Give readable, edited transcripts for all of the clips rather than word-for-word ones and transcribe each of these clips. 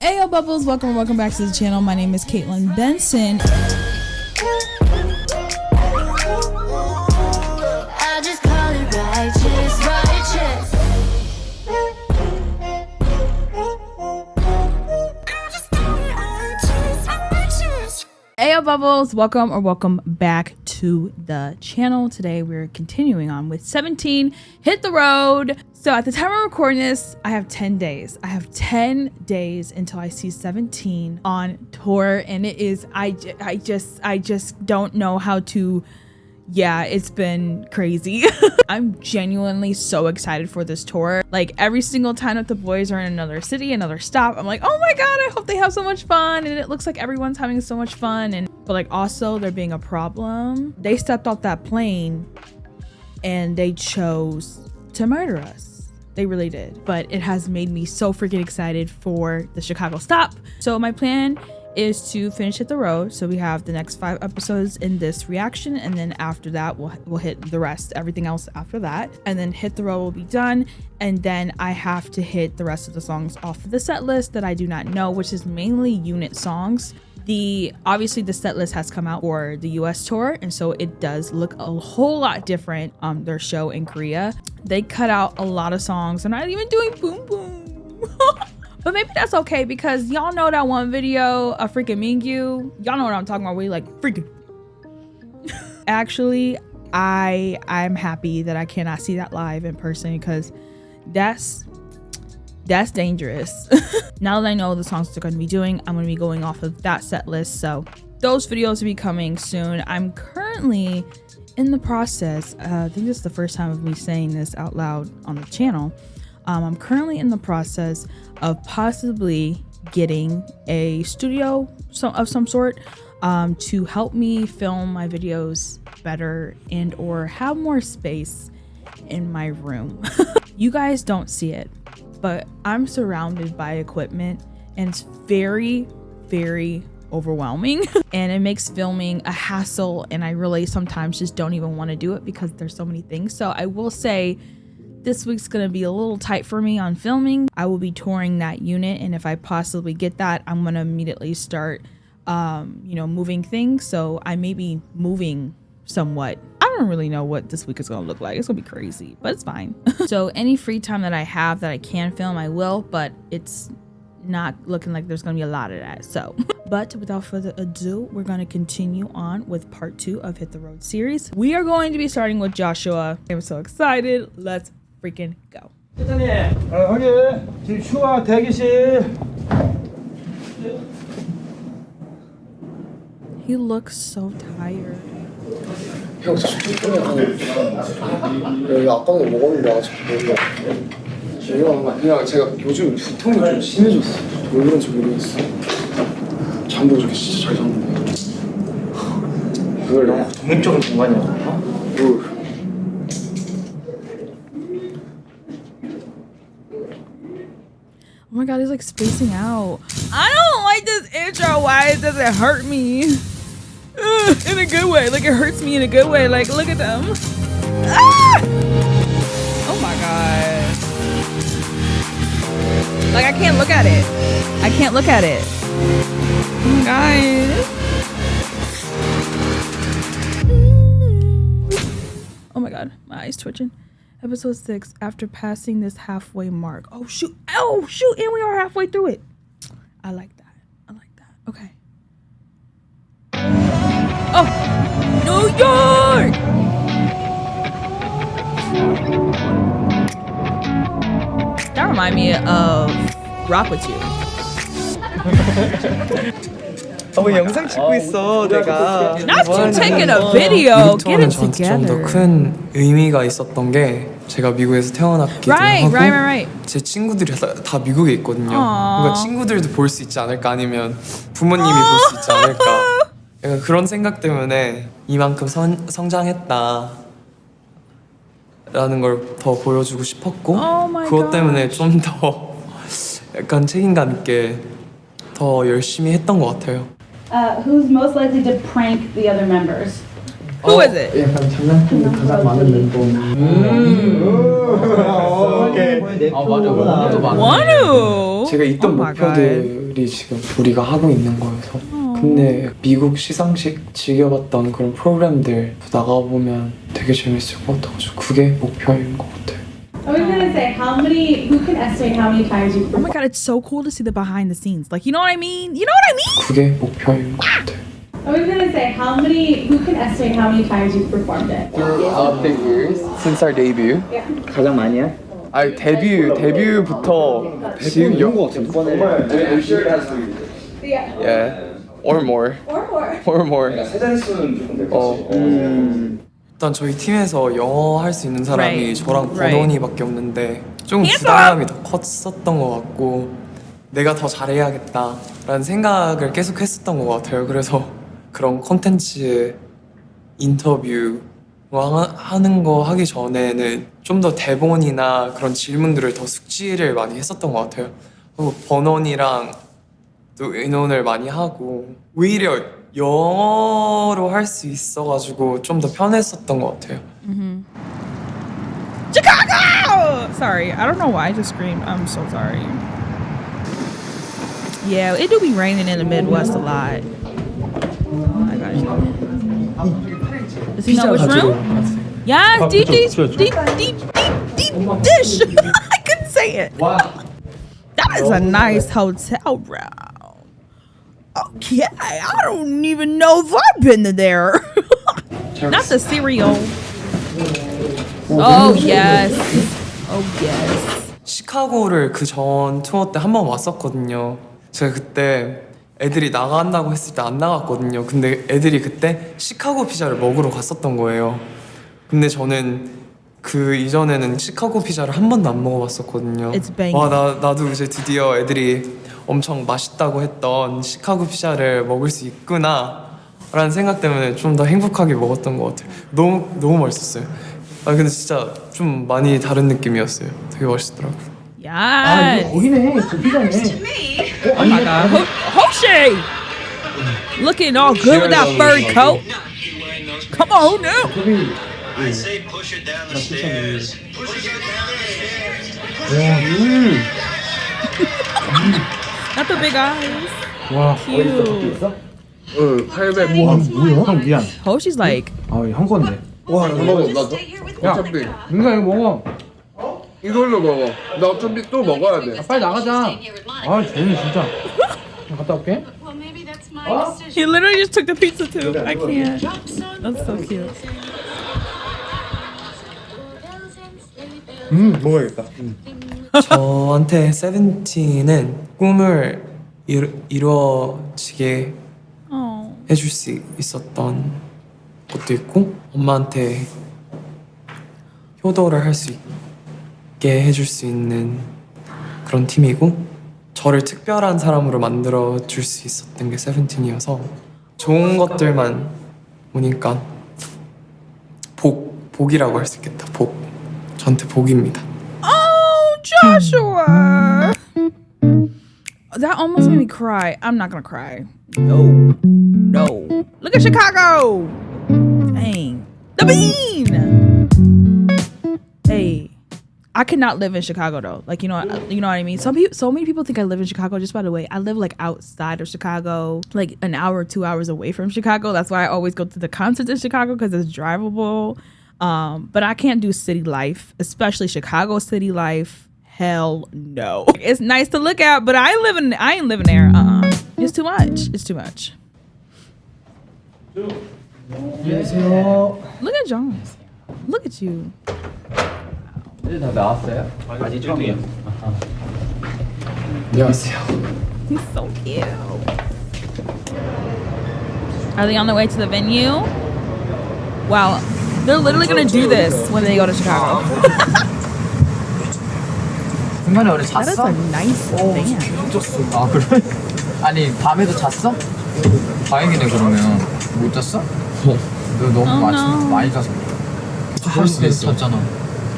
Hey yo bubbles, welcome back to the channel. My name is Caitlin Benson. I just call it righteous. Hey yo bubbles, welcome back to the channel. Today we're continuing on with 17 Hit the Road. So at the time of recording this, I have 10 days. I have 10 days until I see 17 on tour, and it is I just don't know how to. Yeah, it's been crazy. I'm genuinely so excited for this tour. Like every single time that the boys are in another city, another stop, I'm like, oh my god, I hope they have so much fun. And it looks like everyone's having so much fun. But like also there being a problem. They stepped off that plane and they chose to murder us. They really did. But it has made me so freaking excited for the Chicago stop. So my plan is to finish Hit the Road. So we have the next 5 episodes in this reaction, and then after that we'll hit the rest, everything else after that, and then Hit the Road will be done. And then I have to hit the rest of the songs off of the set list that I do not know, which is mainly unit songs. Obviously the set list has come out for the US tour, and so it does look a whole lot different. Their show in Korea, they cut out a lot of songs. They're not even doing boom boom. But maybe that's okay, because y'all know that one video, a freaking Mingyu. Y'all know what I'm talking about, where you like freaking. Actually, I'm happy that I cannot see that live in person, because that's dangerous. Now that I know the songs they're going to be doing, I'm going to be going off of that set list. So those videos will be coming soon. I'm currently in the process. I think this is the first time of me saying this out loud on the channel. I'm currently in the process of possibly getting a studio of some sort to help me film my videos better and or have more space in my room. You guys don't see it, but I'm surrounded by equipment, and it's very, very overwhelming. And it makes filming a hassle, and I really sometimes just don't even want to do it because there's so many things. So I will say this week's gonna be a little tight for me on filming. I will be touring that unit, and if I possibly get that, I'm gonna immediately start moving things. So I may be moving somewhat. I don't really know what this week is gonna look like. It's gonna be crazy, but it's fine. So any free time that I have that I can film, I will, but it's not looking like there's gonna be a lot of that. So but without further ado, we're gonna continue on with part 2 of Hit the Road series. We are going to be starting with Joshua. I'm so excited. Let's freaking go. 확인. 지금 추가 대기실. He looks so tired. 형 진짜 여기 아까는 먹었는데 아직 모르겠어. 그냥 제가 요즘 두통이 좀 심해졌어. 왜 그런지 모르겠어. 잠도 그렇게 진짜 잘 잤는데. 그걸 독립적인 공간이야. Oh my god, he's like spacing out. I don't like this intro. Why does it hurt me? In a good way. Like it hurts me in a good way. Like look at them. Ah! Oh my god. Like I can't look at it. I can't look at it. Oh my god. Oh my god. My eyes twitching. Episode 6, after passing this halfway mark. Oh shoot, and we are halfway through it. I like that. Okay. Oh, New York! That reminds me of Rock with You. 왜 영상 찍고 있어 내가. Not you taking a video. Get it 저한테 좀 더 together. 큰 의미가 있었던 게 제가 미국에서 태어났기도 하고 Right. 제 친구들이 다 미국에 있거든요. 그러니까 친구들도 볼 수 있지 않을까, 아니면 부모님이 볼 수 있지 않을까. 약간 그런 생각 때문에 이만큼 성장했다 라는 걸 더 보여주고 싶었고, 그것 때문에 좀 더 약간 책임감 있게 더 열심히 했던 것 같아요. Who's most likely to prank the other members? Who is it? 약간 장난감이 가장 많은 멤버. 오케이. 아 맞아. 원우. 제가 있던 목표들이 일이 지금 우리가 하고 있는 거여서. 근데 미국 시상식 즐겨봤던 그런 프로그램들 나가보면 되게 재밌을 것 같아가지고 그게 목표인 것 같아요. I was gonna say, who can estimate how many times you've Oh my god, it's so cool to see the behind the scenes. Like, you know what I mean? You know what I mean? 그게 목표인 것 같아요. I was gonna say, who can estimate how many times you've performed it? Throughout the years since our debut. 가장 많이 해? 아니 데뷔부터 지금 거 같은데? Yeah, or more. Or more. 일단 저희 팀에서 영어 할 수 있는 사람이 Right. 저랑 Right. 버논이밖에 없는데 좀 Hands 부담감이 더 컸었던 것 같고 내가 더 잘해야겠다라는 생각을 계속 했었던 것 같아요. 그래서 그런 콘텐츠 인터뷰 하는 거 하기 전에는 좀 더 대본이나 그런 질문들을 더 숙지를 많이 했었던 것 같아요. 그리고 버논이랑 또 의논을 많이 하고 오히려 영어로 할 수 있어가지고 좀 더 편했었던 것 같아요. Chicago! Sorry, I don't know why I just screamed. I'm so sorry. Yeah, it do be raining in the Midwest a lot. Oh my gosh. Does he know which room? Yes, deep dish. I couldn't say it. That is a nice hotel room. Okay, I don't even know if I've been to there. Not the cereal. Oh yes. Oh yes. 시카고를 그 전 투어 때 한 번 왔었거든요. 제가 그때 애들이 나간다고 했을 때 안 나갔거든요. 근데 애들이 그때 시카고 피자를 먹으러 갔었던 거예요. 근데 저는 그 이전에는 시카고 피자를 한 번도 안 먹어봤었거든요. It's banging. 와, 나도 이제 드디어 애들이 엄청 맛있다고 했던 시카고 피자를 먹을 수 있구나 라는 생각 때문에 좀 더 행복하게 먹었던 것 같아요. 너무 맛있었어요. 아 근데 진짜 좀 많이 다른 느낌이었어요. 되게 맛있더라고요. Yes. 거기네, 그 피자네. Oh my god. Hoshi! Looking all good with that furry coat. Come on now. I say push it down the stairs. Push it down the stairs. Not the big eyes. 와, Cute. 응, 800. 와, 뭐야? 형 미안. Hoshi's like, 아, 형 건데. 와, 나 먹어. 야, 민가 이거 먹어. 이걸로 먹어. 나 어차피 또 먹어야 돼. 빨리 나가자. 아, 쟤는 진짜. 갔다 올게. Well, maybe that's my decision. he literally just took the pizza too. I can't. That's so cute. 먹어야겠다. 저한테 세븐틴은 꿈을 이루어지게 Oh. 해줄 수 있었던 것도 있고 엄마한테 효도를 할 수 있게 해줄 수 있는 그런 팀이고 저를 특별한 사람으로 만들어 줄 수 있었던 게 세븐틴이어서 좋은 것들만 오니까 복이라고 할 수 있겠다. 저한테 복입니다. Oh, Joshua. That almost made me cry. I'm not gonna cry. No. Look at Chicago. Dang. The bean. Hey, I could not live in Chicago though. Like you know what I mean. So many people think I live in Chicago. Just by the way, I live like outside of Chicago, like an hour or 2 hours away from Chicago. That's why I always go to the concerts in Chicago because it's drivable. But I can't do city life, especially Chicago city life. Hell no. It's nice to look at, but I ain't living there. It's too much. It's too much. 안녕하세요. Look at Jones. Look at you. 다 나왔어요? 아직 처음이에요. 안녕하세요. He's so cute. Are they on their way to the venue? Wow. They're literally gonna do this when they go to Chicago. 중간에 어디 That is 잤어? a nice band. 아 그래? 아니 밤에도 잤어? 다행이네 그러면 못 잤어? 너 너무 Oh, no. 많이 자서 그럴 수도 있어. 잤잖아.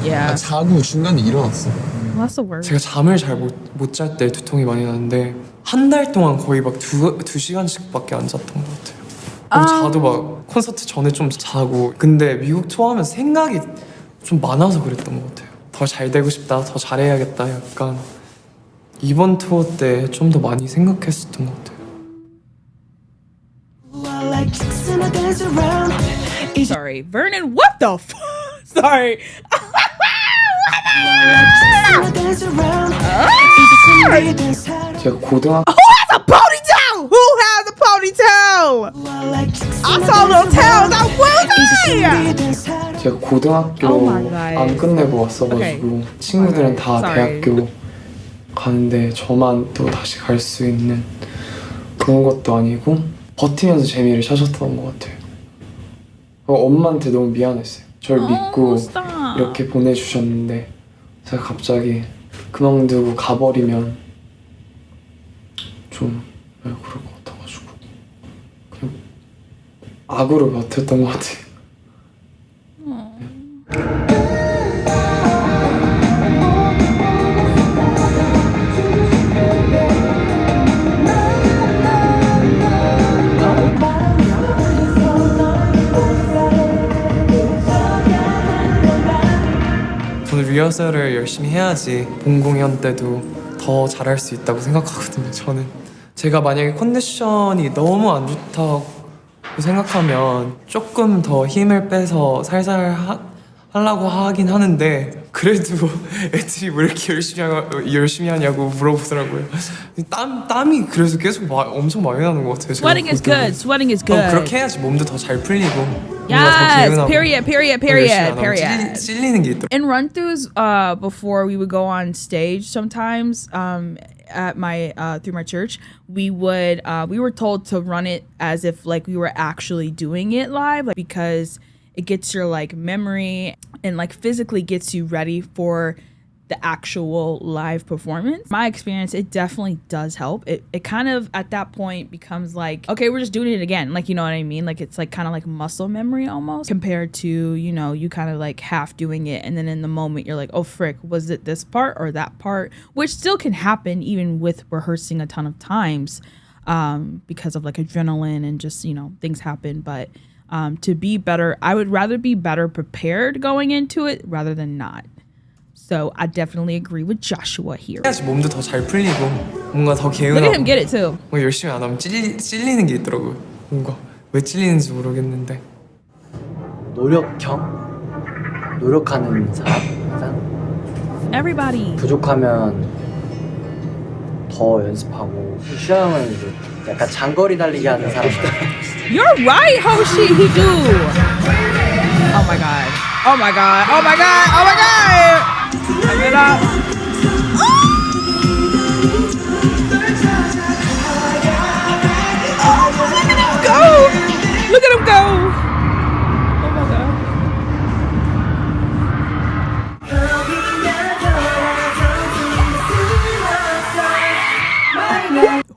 Yeah. 자고 중간에 일어났어. Well, that's the worst. 제가 잠을 잘 못 잘 때 두통이 많이 나는데 한 달 동안 거의 막 두 시간씩밖에 안 잤던 것 같아요. 자도 막 콘서트 전에 좀 자고 근데 미국 투어하면 생각이 좀 많아서 그랬던 것 같아요. 더 잘 되고 싶다, 더 잘해야겠다 약간 이번 투어 때 좀 더 많이 생각했었던 것 같아요. Sorry, Vernon. What the f? Sorry. 제가 고등학교 Who has a ponytail? Who has a ponytail? I saw little tails. I'm woozy. 제가 고등학교 Oh my God. 안 끝내고 왔어가지고 Okay. 친구들은 다 Sorry. 대학교 가는데 저만 또 다시 갈 수 있는 그런 것도 아니고 버티면서 재미를 찾았던 것 같아요. 엄마한테 너무 미안했어요. 저를 믿고 stop. 이렇게 보내주셨는데 제가 갑자기 그만두고 가버리면 좀 그럴 것 같아가지고 그냥 악으로 버텼던 것 같아요. 저는 리허설을 열심히 해야지 본 공연 때도 더 잘할 수 있다고 생각하거든요. 저는 제가 만약에 컨디션이 너무 안 좋다고 생각하면 조금 더 힘을 빼서 살살 하려고 하긴 하는데 그래도 애들이 왜 이렇게 열심히 하냐고 물어보더라고요. 땀이 그래서 계속 엄청 많이 나는 것 같아요. Sweating is good. Sweating is good. 그렇게 해야지 몸도 더 잘 풀리고 Yes. Period. 찔리는 게 있더라고요. In run-throughs, before we would go on stage, sometimes at my through my church, we were told to run it as if like we were actually doing it live, like, because it gets your like memory and like physically gets you ready for the actual live performance. My experience, it definitely does help. It kind of at that point becomes like, okay, we're just doing it again. Like, you know what I mean? Like it's like kind of like muscle memory almost compared to, you know, you kind of like half doing it and then in the moment you're like, oh frick, was it this part or that part? Which still can happen even with rehearsing a ton of times because of like adrenaline and just, you know, things happen. But to be better, I would rather be better prepared going into it rather than not. So I definitely agree with Joshua here. 해야지 몸도 더 잘 풀리고 뭔가 더 개운하고. Look at him get it too. 뭔가 열심히 안 하면 찔리는 게 있더라고요. 뭔가 왜 찔리는지 모르겠는데. 노력하는 사람 항상 Everybody. 부족하면 더 연습하고 시험은 이제 약간 장거리 달리기 하는 사람. You're right, Hoshi. He do. Oh my god. Oh my god. Oh my god. Oh my god. Turn it up. Look at him go. Look at him go. Oh my god.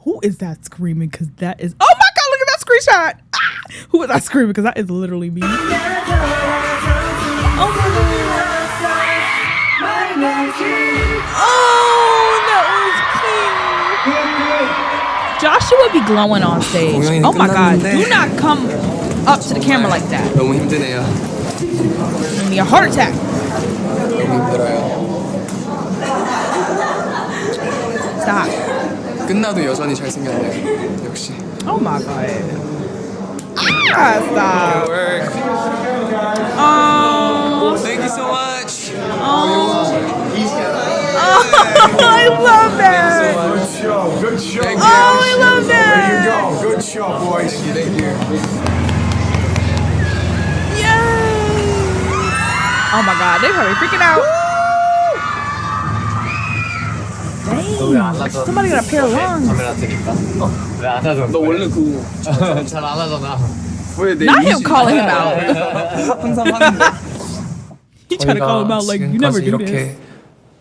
Who is that screaming? Because that is. Oh my god, look at that screenshot. Ah, who is that screaming? Because that is literally me. Oh my god. Oh, that was cute. Joshua be glowing on stage. Oh my god, do not come up to the camera like that. 너무 힘드네요. Give me a heart attack. 너무 힘들어요. Stop. 끝나도 여전히 잘생겼네요. 역시. Oh my god. Ah, stop. Oh. Thank you so much. I love that. Good show, good show. Thank Oh, I love that. There you go. Good show, boys. Thank you. Yay. Oh my god, they probably freaking out. Dang. Somebody got a pair of lungs. 카메라 뜨니까. 왜 안 하던 너 원래 그 잘안 하잖아. 왜내 Not him calling him out. 항상 하는데. He trying to call him out like you never do 이렇게 this.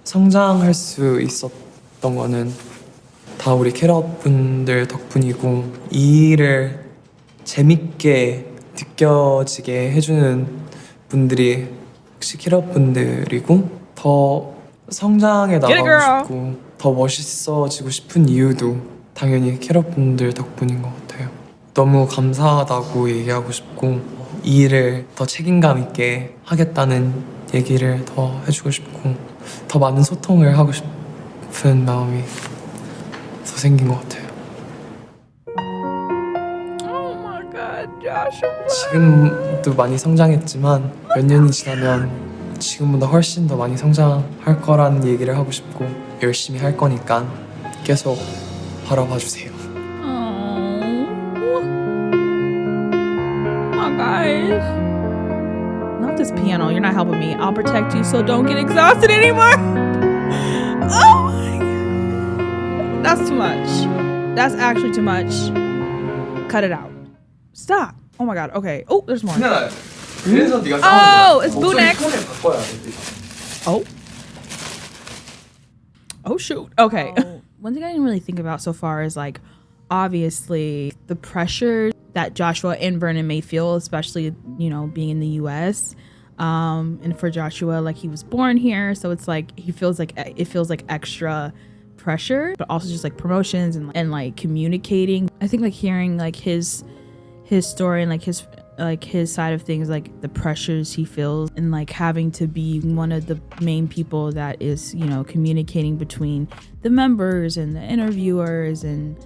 성장할 수 있었던 거는 다 우리 캐럿 분들 덕분이고 이 일을 재밌게 느껴지게 해주는 분들이 혹시 캐럿 분들이고 더 성장해 나가고 싶고 더 멋있어지고 싶은 이유도 당연히 캐럿 분들 덕분인 것 같아요. 너무 감사하다고 얘기하고 싶고 이 일을 더 책임감 있게 하겠다는 얘기를 더 해주고 싶고 더 많은 소통을 하고 싶은 마음이 생긴 것 같아요. Oh my God, Joshua. 지금도 많이 성장했지만 몇 년이 지나면 지금보다 훨씬 더 많이 성장할 거라는 얘기를 하고 싶고 열심히 할 거니까 계속 바라봐 주세요. Oh my guys. Not this piano. You're not helping me. I'll protect you, so don't get exhausted anymore. Oh my God. That's too much. That's actually too much. Cut it out. Stop. Oh my God. Okay. Oh, there's more. 그래서 네가 Oh, it's Boo next. Oh. Oh shoot. Okay. One thing I didn't really think about so far is like, obviously the pressure that Joshua and Vernon may feel, especially, you know, being in the US. And for Joshua, like he was born here, so it's like it feels like extra pressure, but also just like promotions and like communicating. I think like hearing like his story and like his side of things, like the pressures he feels and like having to be one of the main people that is, you know, communicating between the members and the interviewers and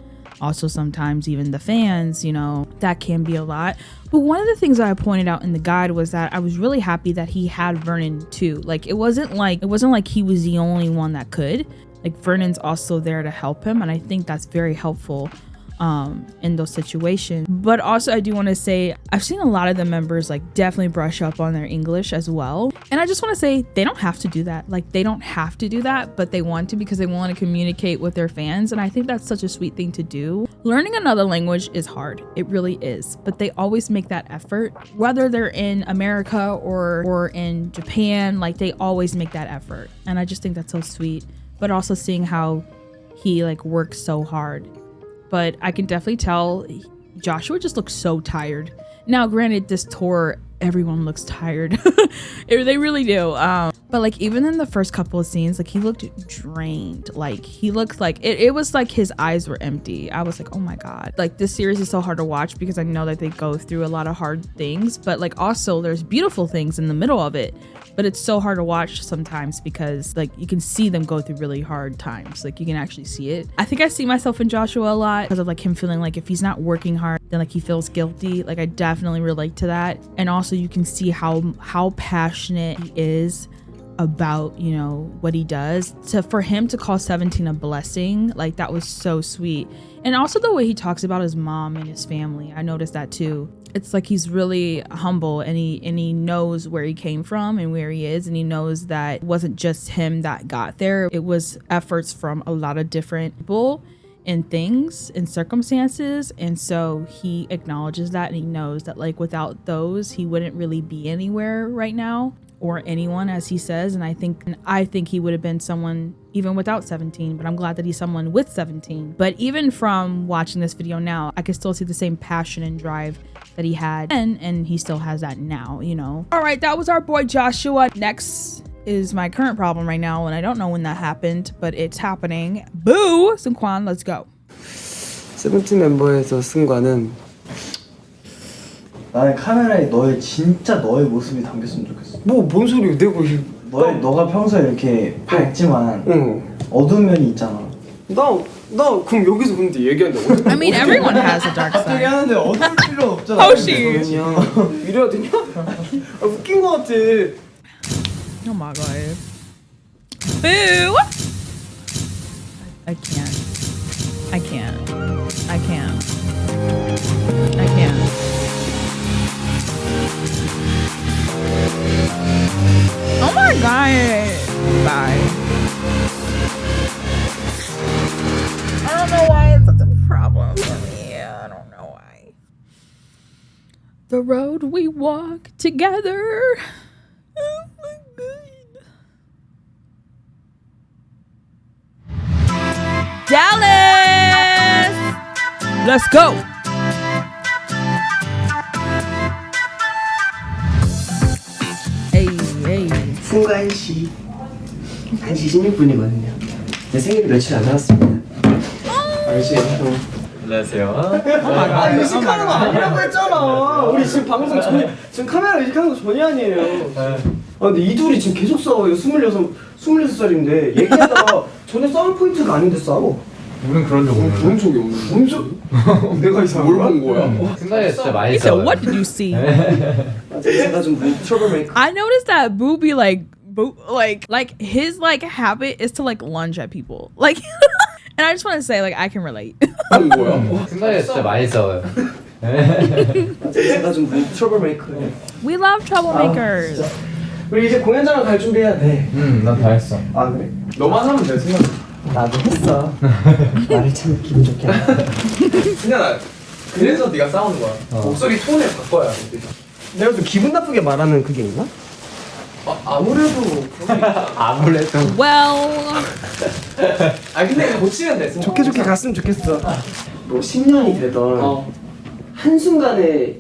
also sometimes even the fans, you know, that can be a lot. But one of the things that I pointed out in the guide was that I was really happy that he had Vernon too. Like it wasn't like he was the only one that could. Like Vernon's also there to help him, and I think that's very helpful in those situations. But also I do want to say I've seen a lot of the members like definitely brush up on their English as well, and I just want to say they don't have to do that. Like they don't have to do that, but they want to because they want to communicate with their fans, and I think that's such a sweet thing to do. Learning another language is hard, it really is, but they always make that effort, whether they're in America or in Japan. Like they always make that effort, and I just think that's so sweet. But also seeing how he like works so hard. But I can definitely tell Joshua just looks so tired. Now, granted, this tour, everyone looks tired. They really do. But like even in the first couple of scenes, like he looked drained. Like he looked like it was like his eyes were empty. I was like, oh my God. Like this series is so hard to watch because I know that they go through a lot of hard things, but like also there's beautiful things in the middle of it. But it's so hard to watch sometimes because like you can see them go through really hard times. Like you can actually see it. I think I see myself in Joshua a lot because of like him feeling like if he's not working hard, then like he feels guilty. Like I definitely relate to that. And also you can see how passionate he is about, you know, what he does. For him to call 17 a blessing, like that was so sweet. And also the way he talks about his mom and his family, I noticed that too. It's like he's really humble, and he knows where he came from and where he is, and he knows that it wasn't just him that got there. It was efforts from a lot of different people and things and circumstances, and so he acknowledges that, and he knows that like without those he wouldn't really be anywhere right now, or anyone, as he says. And I think he would have been someone even without 17, but I'm glad that he's someone with 17. But even from watching this video now, I can still see the same passion and drive that he had then, and he still has that now, you know. All right, that was our boy Joshua. Next is my current problem right now, and I don't know when that happened, but it's happening. Boo! Seungkwan, let's go. 세븐틴 멤버에서 승관은 나는 카메라에 진짜 너의 모습이 담겼으면 좋겠어. 뭔 소리야? 너가 평소에 이렇게 밝지만 어두운 면이 있잖아. 나 그럼 여기서 근데 얘기하는데 I mean, everyone has a dark 갑자기 side. 하는데 어두울 필요 없잖아. 허쉬. 이래야 되냐? 웃긴 거 같아. Oh my God. Boo! I can't. Oh my God. Bye. I don't know why it's such a problem for me. I don't know why. The road we walk together. Oh my God. Dallas! Let's go! Hey. 승관 씨, 1시 16분이거든요. 내 생일이 며칠 안 남았습니다. 안녕하세요. 의식하는 거 아니라고 했잖아. 우리 지금 방송 전에 지금 카메라 의식하는 거 전혀 아니에요. 근데 이 둘이 지금 계속 싸워요. 26살인데 얘기하다가 전에 싸울 포인트가 아닌데 싸워. 우린 그런 적 없는데. 몸속이 없는 몸속? 내가 이상한 뭘 본 거야? 승관이 진짜 많이 He said, 싸워요. what did you see? 제가 좀 트러블메이커. I noticed that Boo be like his like habit is to like lunge at people. Like and I just want to say like I can relate. 본 거야? 승관이 진짜 많이 싸워요. 제가 좀 트러블메이커예요. We love troublemakers. 우리 이제 공연장을 갈 준비해야 돼. 난 다 했어. 아 그래? 너만 하면 돼 승관. 나도 했어. 말을 참 기분 좋게 하네. 승관아 그래서 네가 싸우는 거야. 목소리 톤을 바꿔야 돼. 내가 좀 기분 나쁘게 말하는 그게 있나? 아무래도 아무래도. Well, 근데 고치면 돼. 좋게 좋게 갔으면 좋겠어. 뭐 10년이 되던 한순간에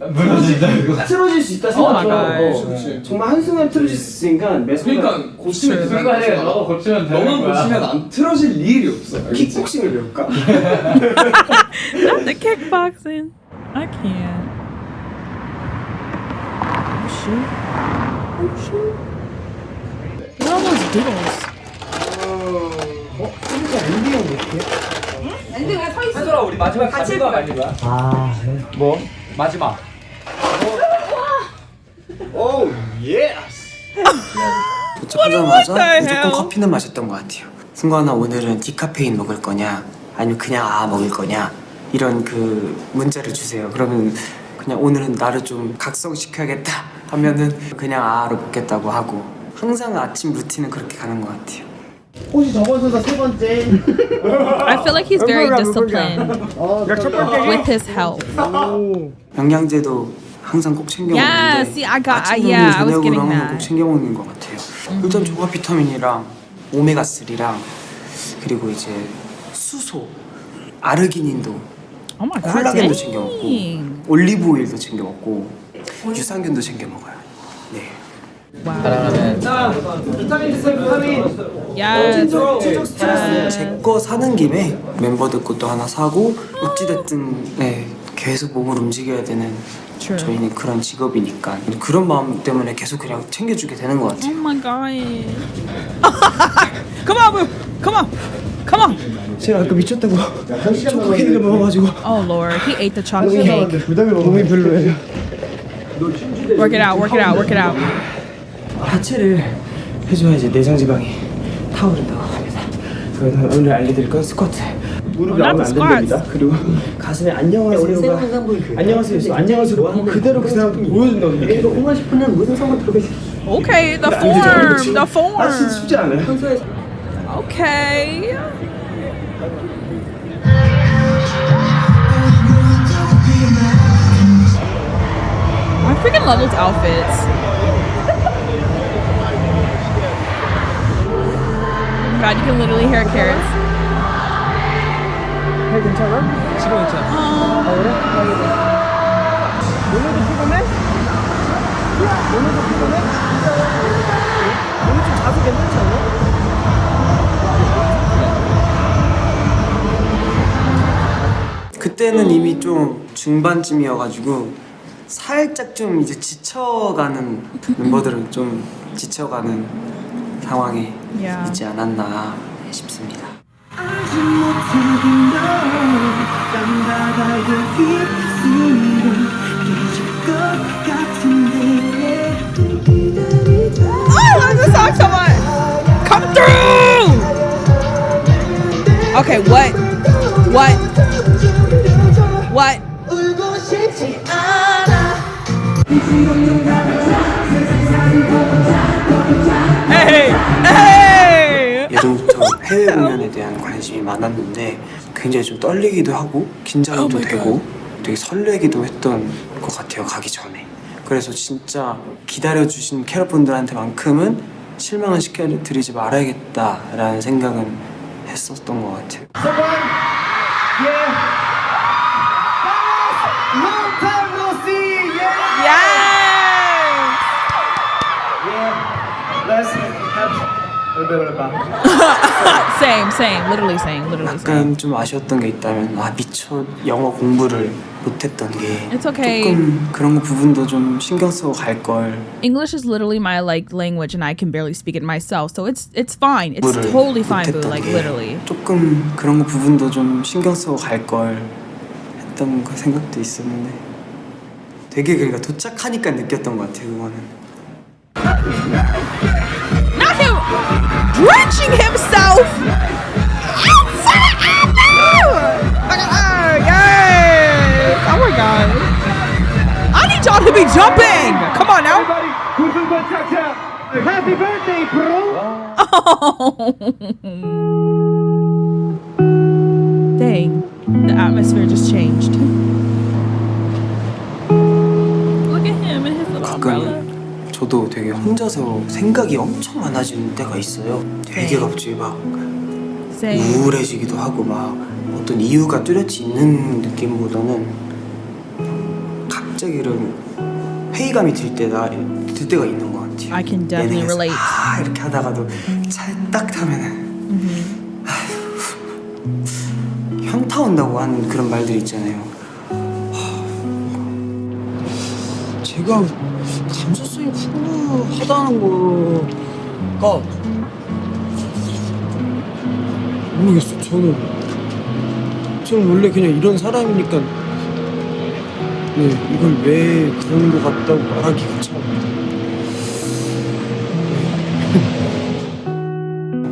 틀어질 수 있다 생각하면 그치. 정말 한순간에 틀어질 수 있으니까 매 순간 그러니까 고치면 돼. 승관이 너가 고치면 되는 너만 거야. 고치면 안 틀어질 일이 없어. 알겠지? 킥복싱을 배울까? not the kickboxing. I can't. Oh shoot. Oh shoot. What are all those diddles? 진짜 엔딩은 못해? 하늘아 우리 마지막 같이 가 말린 거야? 아 그래? 뭐? 마지막. 오 예! 도착하자마자 What the 무조건 hell? 커피는 마셨던 것 같아요. 승관아 오늘은 디카페인 먹을 거냐 아니면 그냥 먹을 거냐 이런 그 문자를 주세요. 그러면 그냥 오늘은 나를 좀 각성시켜야겠다 하면은 그냥 로 먹겠다고 하고 항상 아침 루틴은 그렇게 가는 것 같아요. 혹시 저번 순서 세 번째. I feel like he's very disciplined with his health. 영양제도 항상 꼭 챙겨 먹는데 Yeah, see, I 아침이랑 was 저녁으로 getting 항상 that. 꼭 챙겨 먹는 것 같아요. 일단 조각 비타민이랑 오메가 3랑 그리고 이제 수소, 아르기닌도 Oh my god, 콜라겐도 챙겨 먹고 dang. 올리브 오일도 챙겨 먹고 유산균도 챙겨 먹어요. 네. Wow. 자, 비타민 드세요 비타민. Yes. 친족 스트레스. 제 거 사는 김에 멤버들 것도 하나 사고 어찌됐든 네, 계속 몸을 움직여야 되는 True. 저희는 그런 직업이니까 그런 마음 때문에 계속 그냥 챙겨주게 되는 것 Oh 같아요. my god. Come on, Boo. Come on. Come on. 제가 아까 미쳤다고 초코 케이크를 먹어가지고 Oh Lord, he ate the chocolate cake. 몸이 별로예요. Work it out. Work it out. Work it out. 하체를 해줘야지 내장 지방이 타오른다고 합니다. 그래서 오늘 알려드릴 건 스쿼트. 무릎이 나오면 안 된답니다. 그리고 가슴에 안녕하세요가 안녕하세요. 안녕하세요. 그대로 그 사람 보여준다고. 이거 뭔가 싶으면 무슨 상관 들어가 있어. Okay, the form. The 아 진짜 form. 쉽지 않아요. Okay. I freaking love those outfits. God, you can literally hear carrots. 해 괜찮아? 지금 괜찮아. 아 그래? 오늘도 피곤해? 오늘도 피곤해? 오늘 좀 자도 괜찮지 않아? 그때는 이미 좀 중반쯤이어가지고 살짝 좀 이제 지쳐가는 멤버들은 좀 지쳐가는 상황에 Yeah. 있지 않았나 싶습니다. I love this song so much. Come through. Okay, what? Hey! 예전부터 해외 공연에 대한 관심이 많았는데 굉장히 좀 떨리기도 하고 긴장도 되고 되게 설레기도 했던 것 같아요, 가기 전에. 그래서 진짜 기다려주신 캐럿분들한테만큼은 실망을 시켜드리지 말아야겠다라는 생각은 했었던 것 같아요. Long time no see, yeah. Yes! Yeah. Let's have a bit about. Same. Literally same. 약간 좀 아쉬웠던 게 있다면 미처 영어 공부를 못했던 게 It's okay. 조금 그런 거 부분도 좀 신경 쓰고 갈 걸. English is literally my like language, and I can barely speak it myself, so it's fine. It's totally fine, boo. Like literally. 조금 그런 거 부분도 좀 신경 쓰고 갈 걸 했던 그 생각도 있었는데 되게 그러니까 도착하니까 느꼈던 것 같아요 그거는. Not him drenching himself. Oh my god! I need y'all to be jumping. Come on now. Happy birthday, bro! Oh. Dang, the atmosphere just changed. Look at him and his little umbrella. 가끔 저도 되게 혼자서 생각이 엄청 많아지는 때가 있어요. 되게 갑자기 막 우울해지기도 하고 막 어떤 이유가 뚜렷이 있는 느낌보다는 갑자기 이런 회의감이 들 때가 있는 것 같아요. I can definitely relate. 이렇게 하다가도 차에 딱 타면은 현타 온다고 하는 그런 말들이 있잖아요. 제가 감수성이 풍부하다는 거가 모르겠어요. 저는 원래 그냥 이런 사람이니까 이걸 왜 그런 거 같다고 말하기가 참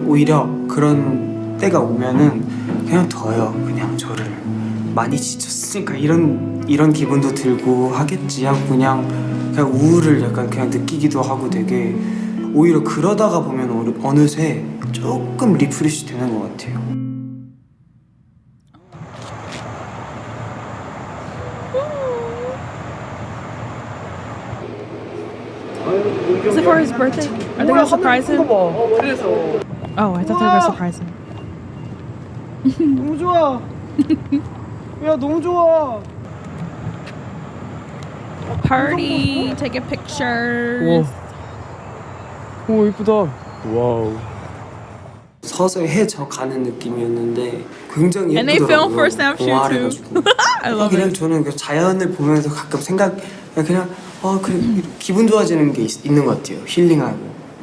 오히려 그런 때가 오면은 그냥 둬요. 그냥 저를 많이 지쳤으니까 이런 기분도 들고 하겠지 하고 그냥 우울을 약간 그냥 느끼기도 하고 되게 오히려 그러다가 보면 어느새 조금 리프레시 되는 것 같아요. Is it for his birthday? Are they gonna surprise him? Oh, I thought they were gonna surprise him. 너무 좋아. 야 너무 좋아. Party, taking pictures. 오 이쁘다. 와우. 서서히 해져 가는 느낌이었는데 굉장히 예쁘더라고요. And they film for Snapchat too. 동화해가지고. I love 그냥 it. 저는 그 자연을 보면서 가끔 그냥 그래 기분 좋아지는 게 있는 것 같아요. 힐링하고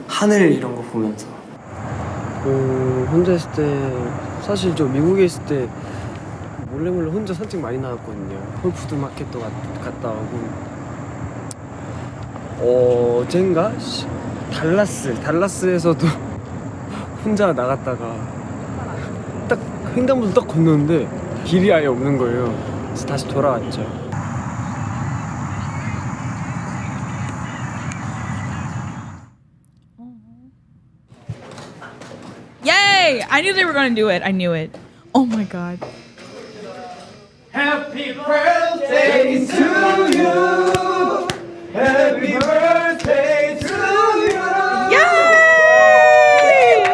하늘 이런 거 보면서. 혼자 있을 때 사실 저 미국에 있을 때 몰래 혼자 산책 많이 나갔거든요. 홀푸드 마켓도 갔다 오고 어젠가 달라스에서도 혼자 나갔다가 딱 횡단보도 딱 건너는데 길이 아예 없는 거예요. 그래서 다시 돌아왔죠. Yay! I knew they were gonna do it. I knew it. Oh my god. Happy birthday to you. Happy birthday to you. Yay!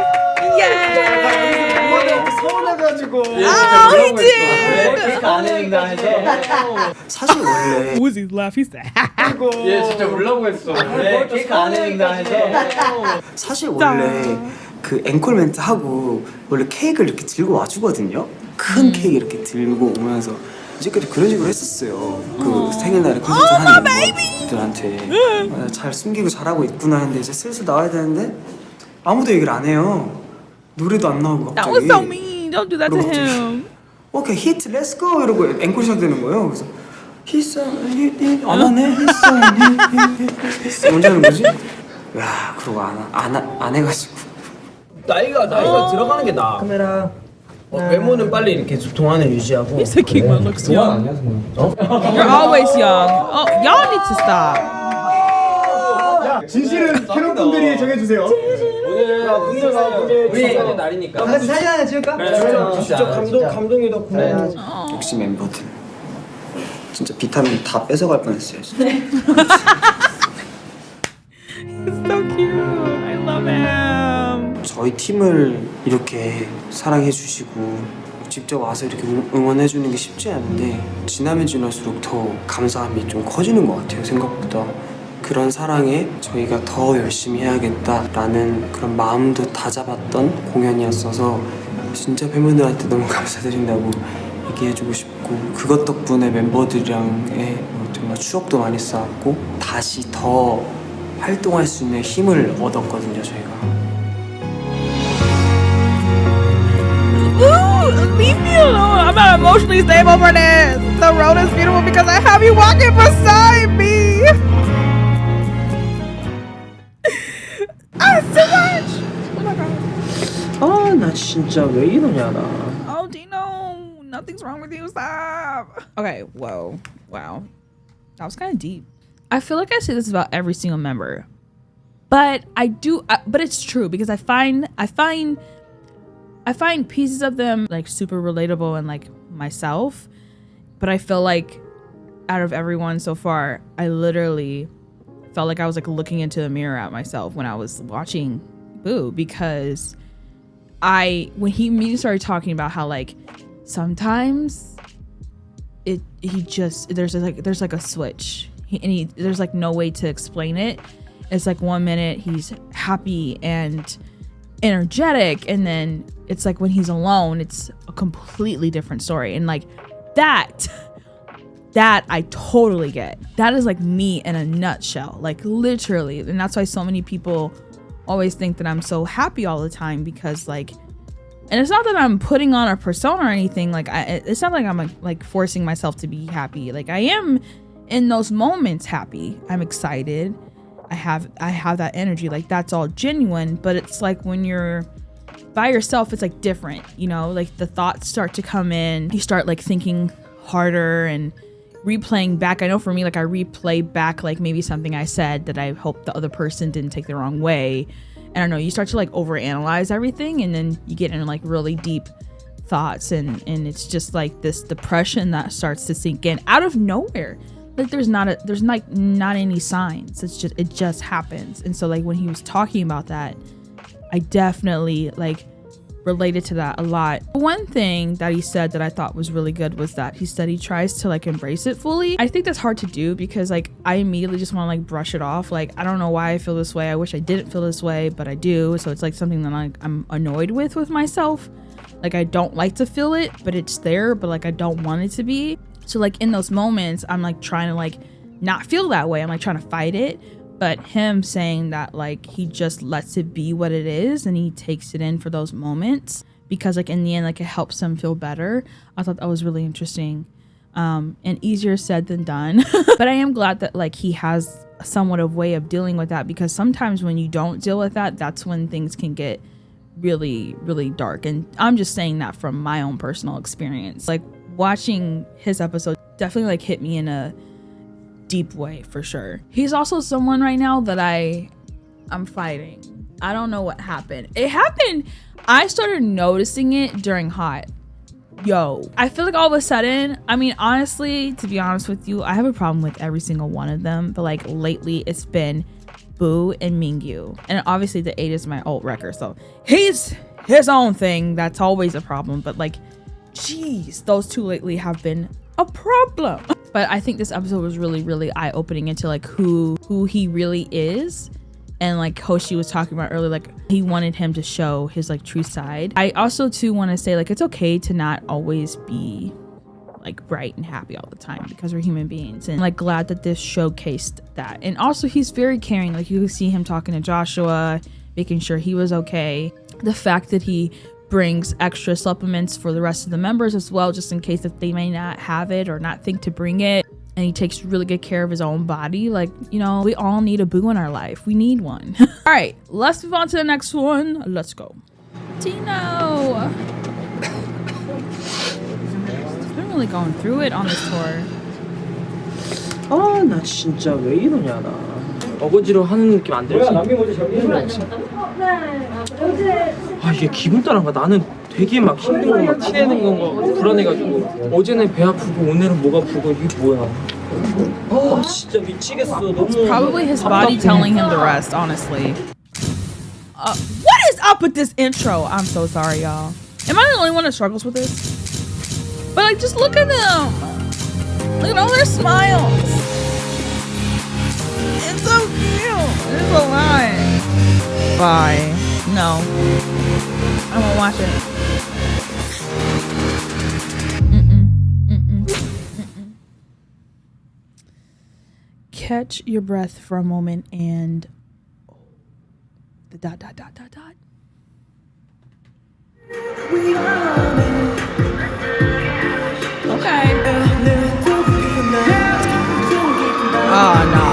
Yay! 서운해가지고. Oh, he did! 케이크 안 했는다 해서. 사실 원래 Woozy's laugh. He said. 얘 진짜 울라고 했어. 케이크 안 했는다 해서. 사실 원래 그 앵콜 멘트 하고 원래 케이크를 이렇게 들고 와주거든요. 큰 케이크 이렇게 들고 오면서 이제까지 그런 식으로 했었어요. 그 생일날에 콘서트 하는 분들한테 잘 숨기고 잘하고 있구나 했는데 이제 슬슬 나와야 되는데 아무도 얘기를 안 해요. 노래도 안 나오고 That 갑자기. was so mean. Don't do that to him. 오케이 히트 렛츠고 이러고 앵콜 시작되는 거예요. 그래서 히스 안 하네 히스 언제 하는 거지? 야 그러고 안 해가지고 나이가 들어가는 게 나아. 카메라. 외모는 빨리 이렇게 동안을 유지하고. He said Kingman looks young. You're always young. Oh, y'all need to stop. 진실은 캐럿 분들이 정해주세요. 오늘 축하의 날이니까. 같이 사진 하나 찍을까? 진짜 감동이다. 고마워. 역시 멤버들 진짜 비타민 다 뺏어갈 뻔했어요. 진짜. He's so cute. I love him. 저희 팀을 이렇게 사랑해 주시고 직접 와서 이렇게 응원해 주는 게 쉽지 않은데 지나면 지날수록 더 감사함이 좀 커지는 것 같아요. 생각보다 그런 사랑에 저희가 더 열심히 해야겠다라는 그런 마음도 다잡았던 공연이었어서 진짜 팬분들한테 너무 감사드린다고 해주고 싶고 그것 덕분에 멤버들이랑의 정말 추억도 많이 쌓았고 다시 더 활동할 수 있는 힘을 얻었거든요 저희가. Ooh, leave me alone. I'm not emotionally stable for this. The road is beautiful because I have you walking beside me. Ah, so much. Oh my god. 아, 나 진짜 왜 이러냐 나. Oh, Dino, nothing's wrong with you. Stop. Okay, whoa, wow, that was kind of deep. I feel like I say this about every single member, but but it's true because I find pieces of them like super relatable and like myself, but I feel like out of everyone so far, I literally felt like I was like looking into the mirror at myself when I was watching Boo, because when he immediately started talking about how like sometimes there's like a switch, there's like no way to explain it. It's like 1 minute he's happy and energetic, and then it's like when he's alone it's a completely different story. And like that I totally get. That is like me in a nutshell, like literally. And that's why so many people always think that I'm so happy all the time, because like, and it's not that I'm putting on a persona or anything, like it's not like I'm like forcing myself to be happy. Like I am in those moments happy, I'm excited, I have that energy, like that's all genuine. But it's like when you're by yourself, it's like different, you know, like the thoughts start to come in, you start like thinking harder and replaying back. I know for me, like I replay back like maybe something I said that I hope the other person didn't take the wrong way. And I don't know, you start to like overanalyze everything, and then you get into like really deep thoughts, and it's just like this depression that starts to sink in out of nowhere. Like there's not any signs. It just happens. And so like when he was talking about that, I definitely like related to that a lot. One thing that he said that I thought was really good was that he said he tries to like embrace it fully. I think that's hard to do because like I immediately just want to like brush it off. Like I don't know why I feel this way. I wish I didn't feel this way, but I do. So it's like something that I'm annoyed with myself. Like I don't like to feel it, but it's there, but like I don't want it to be. So like in those moments, I'm like trying to like not feel that way. I'm like trying to fight it. But him saying that like he just lets it be what it is and he takes it in for those moments, because like in the end like it helps him feel better. I thought that was really interesting, and easier said than done. But I am glad that like he has somewhat of way of dealing with that, because sometimes when you don't deal with that, that's when things can get really, really dark. And I'm just saying that from my own personal experience. Like watching his episode definitely like hit me in a deep way for sure. He's also someone right now that I'm fighting. I don't know what happened. I started noticing it during Hot. I feel like all of a sudden, I mean honestly, to be honest with you, I have a problem with every single one of them, but like lately it's been Boo and Mingyu, and obviously the 8 is my alt record, so he's his own thing. That's always a problem, but like geez, those two lately have been a problem. But I think this episode was really, really eye-opening into like who he really is. And like Hoshi was talking about earlier, like he wanted him to show his like true side. I also too want to say like it's okay to not always be like bright and happy all the time, because we're human beings. And like glad that this showcased that. And also he's very caring. Like you can see him talking to Joshua, making sure he was okay. The fact that he brings extra supplements for the rest of the members as well, just in case if they may not have it or not think to bring it. And he takes really good care of his own body. Like, you know, we all need a Boo in our life. We need one. All right, let's move on to the next one. Let's go. Dino. He's been really going through it on this tour. 아, 나 진짜 왜 이러냐 나. 어거지로 하는 느낌 안 들지? 아, 이게 기분 따라가. 나는 되게 막 힘든 거 막 티내는 건가 불안해가지고. 어제는 배 아프고 오늘은 목 아프고. 이게 뭐야? 아, 진짜 미치겠어. 너무. It's probably his body telling him the rest, honestly. What is up with this intro? I'm so sorry, y'all. Am I the only one that struggles with this? But like, just look at them. Look at all their smiles. It's so cute. It's a lot. Bye. No. I won't watch it. catch your breath for a moment and the dot. Okay. Oh no.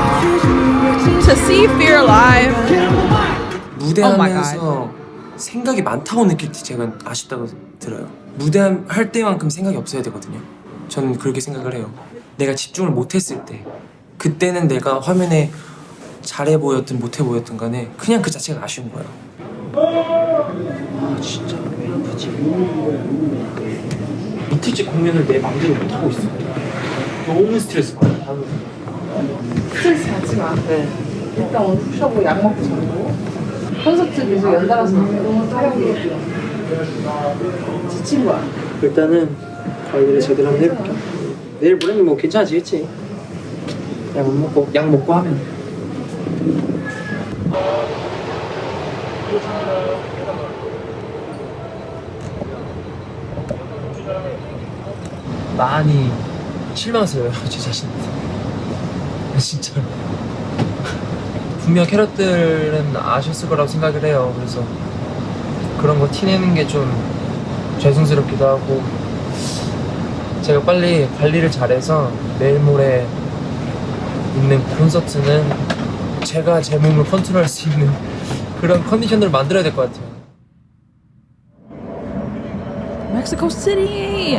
To see Fear live. 무대하면서 생각이 많다고 느낄 때 제가 아쉽다고 들어요. 무대할 때만큼 생각이 없어야 되거든요. 저는 그렇게 생각을 해요. 내가 집중을 못했을 때, 그때는 내가 화면에 잘해 보였든 못해 보였든 간에 그냥 그 자체가 아쉬운 거예요. 아 진짜 왜 아프지? 이틀째 공연을 내 맘대로 못하고 있어. 너무 스트레스 받아. 스트레스 받지 마. 네. 일단 오늘 푹 쉬고 약 먹고 자고 콘서트 계속 연달아서 너무 촬영이 지친 거야. 일단은 관리를 제대로 한번 해볼게. 내일 모레면 뭐 괜찮아지겠지. 약 먹고 하면. 많이 실망스러워요, 제 자신한테. 진짜로. 분명 캐럿들은 아셨을 거라고 생각을 해요. 그래서 그런 거 티내는 게 좀 죄송스럽기도 하고, 제가 빨리 관리를 잘해서 내일 모레 있는 콘서트는 제가 제 몸을 컨트롤할 수 있는 그런 컨디션을 만들어야 될 것 같아요. Mexico City.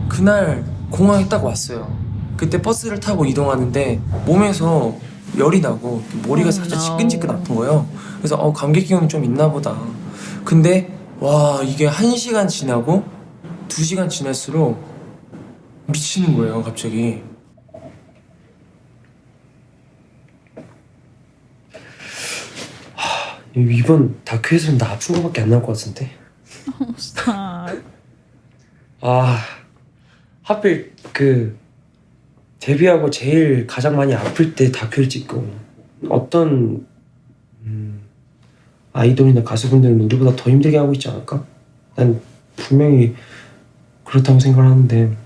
그날 공항에 딱 왔어요. 그때 버스를 타고 이동하는데 몸에서 열이 나고 머리가 살짝 지끈지끈 아픈 거예요. 그래서 감기 기운이 좀 있나 보다. 근데 와, 이게 1시간 지나고 2시간 지날수록 미치는 거예요, 갑자기. 이번 다큐에서는 나 아픈 거밖에 안 나올 것 같은데. Stop. 하필 그 데뷔하고 제일 가장 많이 아플 때 다큐를 찍고, 어떤 아이돌이나 가수분들은 우리보다 더 힘들게 하고 있지 않을까? 난 분명히 그렇다고 생각을 하는데,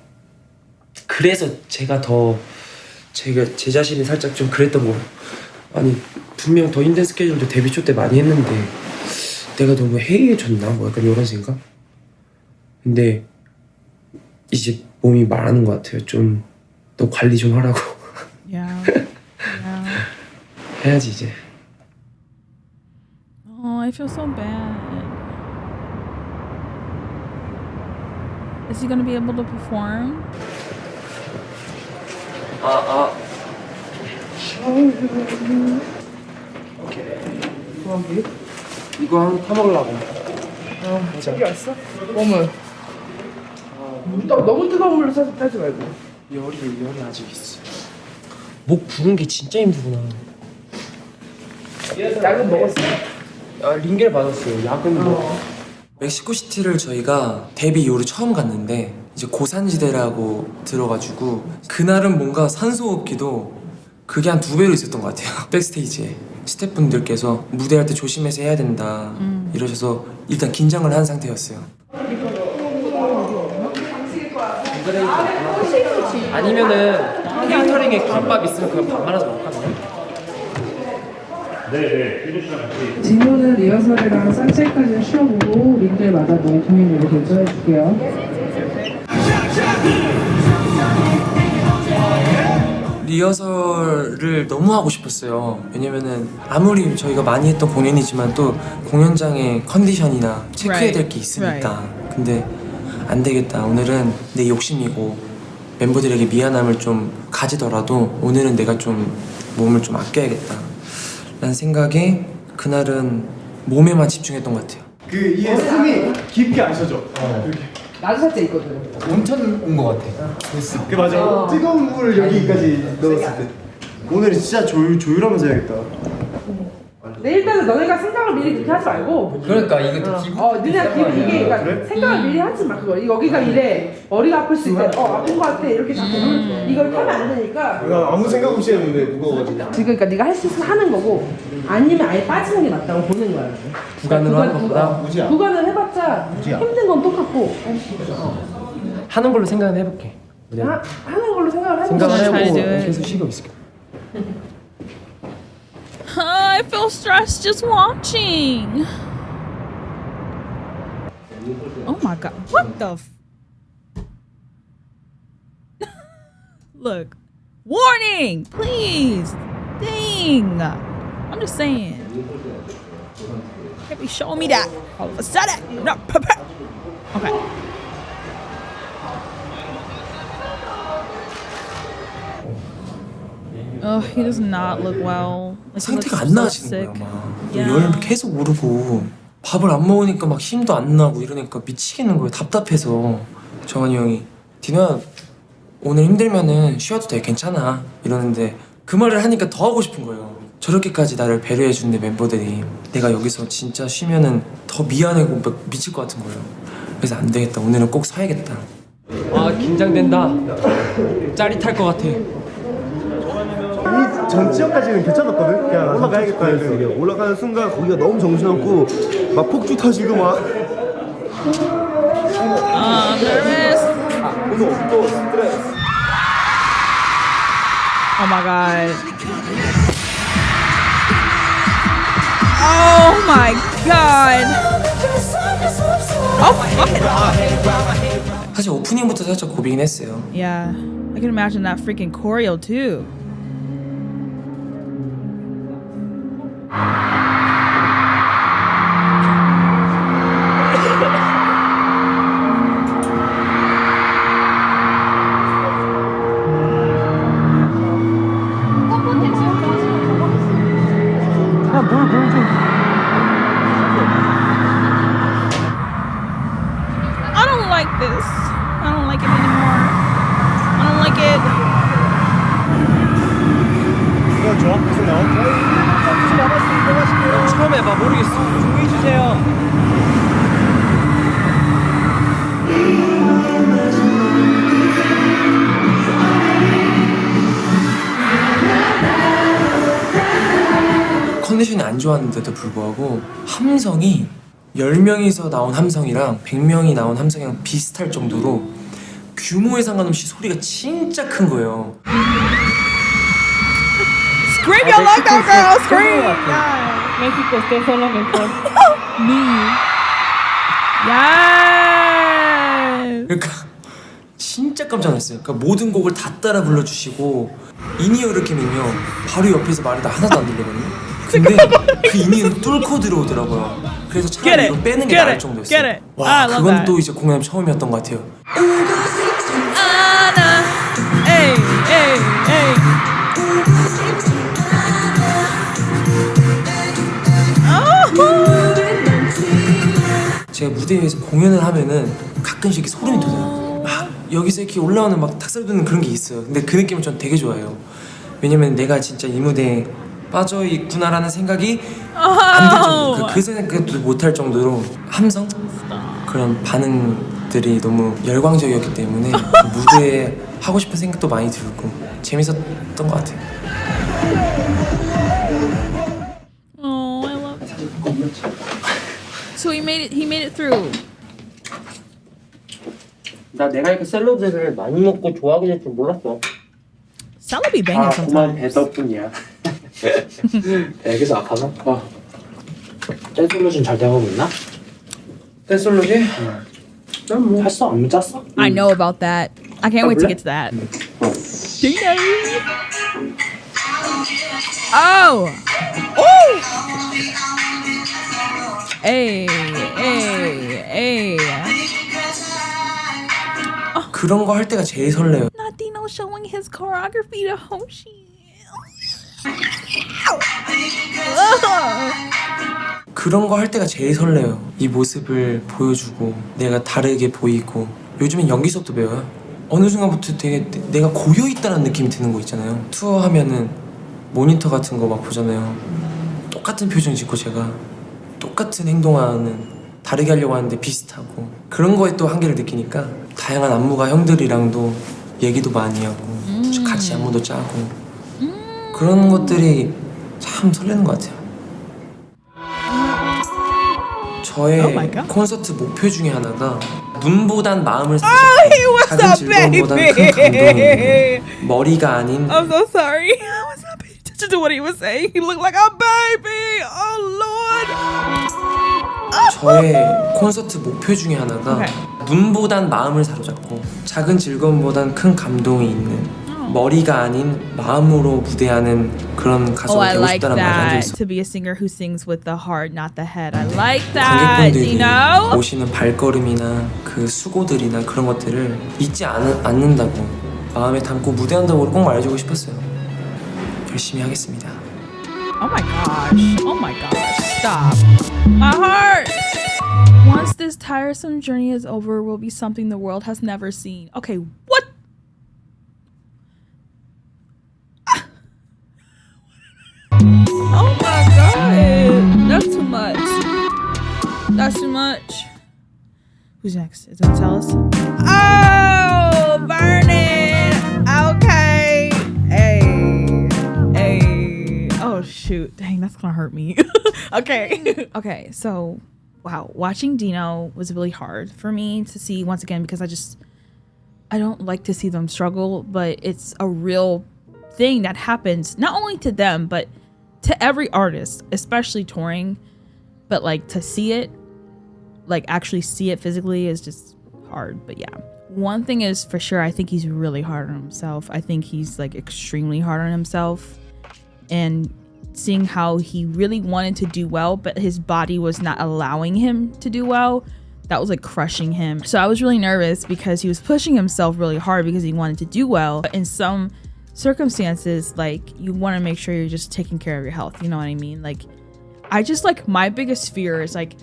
그래서 제가 더 제 자신이 살짝 좀 그랬던 거. 아니 분명 더 힘든 스케줄도 데뷔 초 때 많이 했는데 내가 너무 해이해졌나? 뭐 약간 이런 생각? 근데 이제 몸이 말하는 것 같아요. 좀 너 관리 좀 하라고. Yeah. 해야지 이제. Oh, I feel so bad. Is he gonna be able to perform? 오케이. 이거 한번 타먹으려고. 여기 왔어? 몸을. 너무 뜨거운 물로 사서 타지 말고. 열이 아직 있어. 목 부는 게 진짜 힘들구나. 약은 먹었어? 링겔 받았어요. 약은 뭐. 멕시코시티를 저희가 데뷔 이후로 처음 갔는데 이제 고산지대라고 들어가지고 그날은 뭔가 산소호흡기도 그게 한 2배로 있었던 것 같아요. 백스테이지에 스태프분들께서 무대할 때 조심해서 해야 된다 이러셔서 일단 긴장을 한 상태였어요. 아니면은 케이터링에 김밥 있으면 그거 밥 말아서 먹을까? 디노는 리허설이랑 산책까지 쉬어보고 링들마다 너의 동의를 결정해줄게요. 리허설을 너무 하고 싶었어요. 왜냐면은 아무리 저희가 많이 했던 공연이지만 또 공연장의 컨디션이나 체크해야 될 게 있으니까. 근데 안 되겠다. 오늘은 내 욕심이고 멤버들에게 미안함을 좀 가지더라도 오늘은 내가 좀 몸을 좀 아껴야겠다 라는 생각에 그날은 몸에만 집중했던 것 같아요. 이 숨이 깊게 안 쉬어져. 나도 살짝 있거든. 온천 온 것 같아. 그 맞아. 뜨거운 물 여기까지 넣었을 때. 오늘 진짜 조율하면서 해야겠다. 내 일단은 너네가 생각을 미리 그렇게 하지 말고. 그러니까 이거 기분. 니네 기분 이게 그러니까 생각을 미리 하지 마. 그거 여기가 이래. 머리가 아플 수 있대. 아픈 거 같아. 이렇게 자꾸 이걸 하면 안 되니까. 내가 아무 생각 없이 했는데 무거워가지고. 지금 그러니까 네가 할 수 있으면 하는 거고 아니면 아예 빠지는 게 맞다고 보는 거야. 구간으로 하는 것보다 구간을 해봤자 힘든 건 똑같고. 하는 걸로 생각을 해볼게. 하는 걸로 생각을 해보고. 생각을 해보고 계속 쉬고 있을게. I feel stressed just watching. Oh my god. What the f- Look. Warning! Please! Dang! I'm just saying. Can't be showing me that all of a sudden. I'm not prepared. Okay. Oh, he does not look well. Like, he looks 상태가 안 so 나아지는 sick. 거야 막. Yeah. 열 계속 오르고 밥을 안 먹으니까 막 힘도 안 나고 이러니까 미치겠는 거예요. 답답해서 정한이 형이 디노야 오늘 힘들면은 쉬어도 돼 괜찮아 이러는데 그 말을 하니까 더 하고 싶은 거예요. 저렇게까지 나를 배려해 주는 멤버들이 내가 여기서 진짜 쉬면은 더 미안하고 미칠 것 같은 거예요. 그래서 안 되겠다 오늘은 꼭 서야겠다. 아 긴장된다. 짜릿할 것 같아. 이 전 지역까지는 괜찮았거든. 그냥 올라가야겠다 했어. 올라가는 순간 거기가 너무 정신없고 막 폭주 터지고 막. Nervous. Oh my god. Oh my god. Oh fuck. 사실 오프닝부터 살짝 고비긴 했어요. Yeah, I can imagine that freaking choreo too. I don't like this. I don't like it anymore. I don't like it. 이거 좋아? 무슨 나와? 처음 해봐 모르겠어. 좀 해주세요. 컨디션이 안 좋았는데도 불구하고 함성이 10명이서 나온 함성이랑 100명이 나온 함성이랑 비슷할 정도로 규모에 상관없이 소리가 진짜 큰 거예요. Scream your lungs out, girl. Scream. México, ustedes son los mejores. Me. Yes. 그러니까 진짜 깜짝 놀랐어요. 그러니까 모든 곡을 다 따라 불러주시고 인이어를 켜면요 바로 옆에서 말이 하나도 안 들리거든요. 근데 그 인이어를 뚫고 들어오더라고요. 그래서 차라리 이거 빼는 게 나을 정도였어요. 와 그건 또 이제 공연 처음이었던 것 같아요. Hey, hey, hey. 제가 무대 위에서 공연을 하면은 가끔씩 이렇게 소름이 돋아요. 막 여기서 이렇게 올라오는 막 닭살 돋는 그런 게 있어요. 근데 그 느낌을 전 되게 좋아해요. 왜냐면 내가 진짜 이 무대에 빠져 있구나라는 생각이 안 들 정도, 그 생각도 못할 정도로 함성 그런 반응들이 너무 열광적이었기 때문에 그 무대에 하고 싶은 생각도 많이 들고 재밌었던 것 같아요. Oh, I love it. So he made it through. 나 내가 이렇게 샐러드를 많이 먹고 좋아하게 될 줄 몰랐어. Salad be banging 그만 sometimes. 배 덕분이야. 애기서 아파서? 댄솔루션 잘 돼가고 있나? 댄솔루션? 응. 했어? 안 짰어? I know about that. I can't wait to get to that. Dino. Oh. Oh. Hey, hey, hey. 그런 거 할 때가 제일 설레요. Not Dino showing his choreography to Hoshi. 그런 거 할 때가 제일 설레요. 이 모습을 보여주고 내가 다르게 보이고 요즘엔 연기 수업도 배워요. 어느 순간부터 되게 내가 고여있다는 느낌이 드는 거 있잖아요. 투어 하면은 모니터 같은 거 막 보잖아요. 똑같은 표정 짓고 제가 똑같은 행동하는 다르게 하려고 하는데 비슷하고 그런 거에 또 한계를 느끼니까 다양한 안무가 형들이랑도 얘기도 많이 하고 같이 안무도 짜고 그런 것들이 참 설레는 것 같아요. 저의 콘서트 목표 중에 하나가 눈보단 마음을 사로잡고 작은 즐거움보단 큰 감동이 머리가 아닌 I'm so sorry. I was not paying attention to what he was saying. He looked like a baby. Oh Lord. 저의 콘서트 목표 중에 하나가 눈보단 마음을 사로잡고 작은 즐거움보단 큰 감동이 있는 머리가 아닌 마음으로 무대하는 그런 가수가 I 되고 like 싶다는 말이 that. 있어요. To be a singer who sings with the heart, not the head. I like that. 관객분들이 Dino. 오시는 발걸음이나 그 수고들이나 그런 것들을 잊지 않는다고 마음에 담고 무대한다고 꼭 말해주고 싶었어요. 열심히 하겠습니다. Oh my gosh. Oh my gosh. Stop. My heart. Once this tiresome journey is over, will be something the world has never seen. Okay, what? Oh my god. That's too much. That's too much. Who's next? Is it gonna tell us? Oh, Vernon. Okay. Hey. Oh shoot. Dang, that's gonna hurt me. Okay. Okay, so wow, watching Dino was really hard for me to see once again because I don't like to see them struggle, but it's a real thing that happens not only to them but to every artist, especially touring. But like to see it, like actually see it physically is just hard. But yeah, one thing is for sure, I think he's really hard on himself. I think he's like extremely hard on himself, and seeing how he really wanted to do well but his body was not allowing him to do well, that was like crushing him. So I was really nervous because he was pushing himself really hard because he wanted to do well. But in some circumstances, like, you want to make sure you're just taking care of your health, you know what I mean? Like, I just, like, my biggest fear is like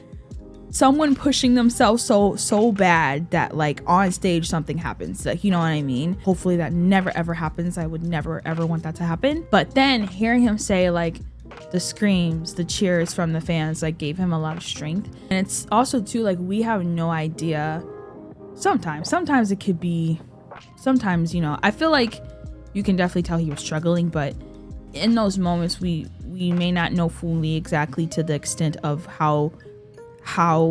someone pushing themselves so bad that like on stage something happens, like, you know what I mean? Hopefully that never ever happens. I would never ever want that to happen. But then hearing him say like the screams, the cheers from the fans, like, gave him a lot of strength. And it's also too, like, we have no idea. Sometimes it could be, sometimes, you know, I feel like you can definitely tell he was struggling, but in those moments we may not know fully exactly to the extent of how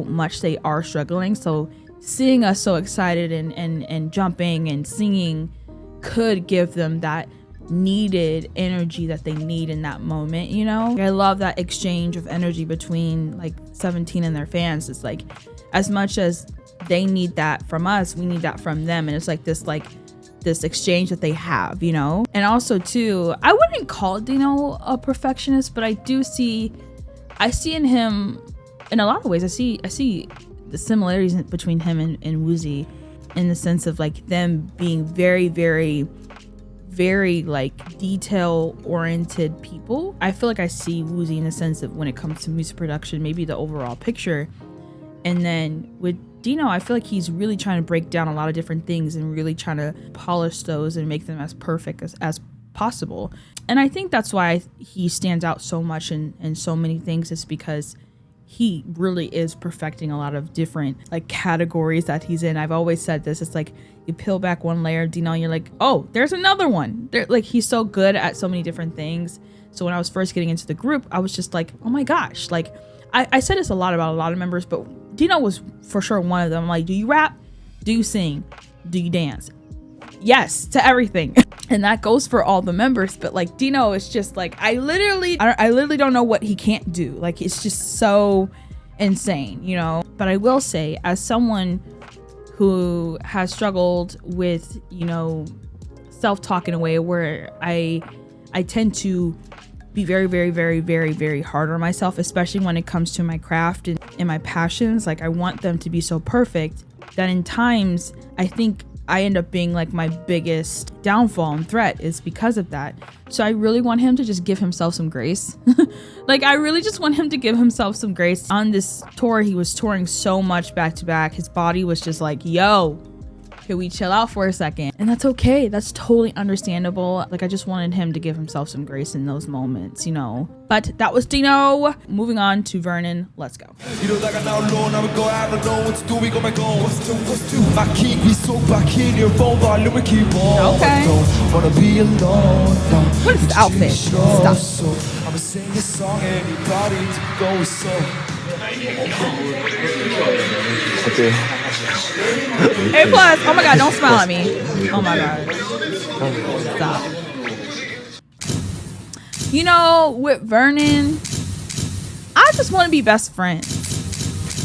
much they are struggling. So seeing us so excited and jumping and singing could give them that needed energy that they need in that moment, you know? I love that exchange of energy between like 17 and their fans. It's like, as much as they need that from us, we need that from them. And it's like this exchange that they have, you know? And also too, I wouldn't call Dino a perfectionist, but I see in him, in a lot of ways, I see the similarities between him and Woozy, in the sense of like them being very, very, very like detail oriented people. I feel like I see Woozy in the sense of when it comes to music production, maybe the overall picture. And then with Dino, I feel like he's really trying to break down a lot of different things and really trying to polish those and make them as perfect as possible. And I think that's why he stands out so much in so many things, is because he really is perfecting a lot of different like categories that he's in. I've always said this, it's like you peel back one layer of Dino and you're like, oh, there's another one. Like, he's so good at so many different things. So when I was first getting into the group, I was just like, oh my gosh, like I said this a lot about a lot of members, but Dino was for sure one of them. Like, do you rap? Do you sing? Do you dance? Yes, to everything. And that goes for all the members. But like Dino is just like, I literally don't know what he can't do. Like, it's just so insane, you know? But I will say, as someone who has struggled with, you know, self-talk in a way where I tend to be very, very, very, very, very hard on myself, especially when it comes to my craft and my passions. Like, I want them to be so perfect that in times I think I end up being like my biggest downfall and threat is because of that. So I really want him to just give himself some grace. Like, I really just want him to give himself some grace. On this tour, he was touring so much back to back. His body was just like, yo, Can we chill out for a second? And that's okay. That's totally understandable. Like, I just wanted him to give himself some grace in those moments, you know. But that was Dino. Moving on to Vernon. Let's go. Okay. What is this outfit? Stop. Okay. A+. Oh my god, don't smile at me. Oh my god. Stop. You know, with Vernon, I just want to be best friends.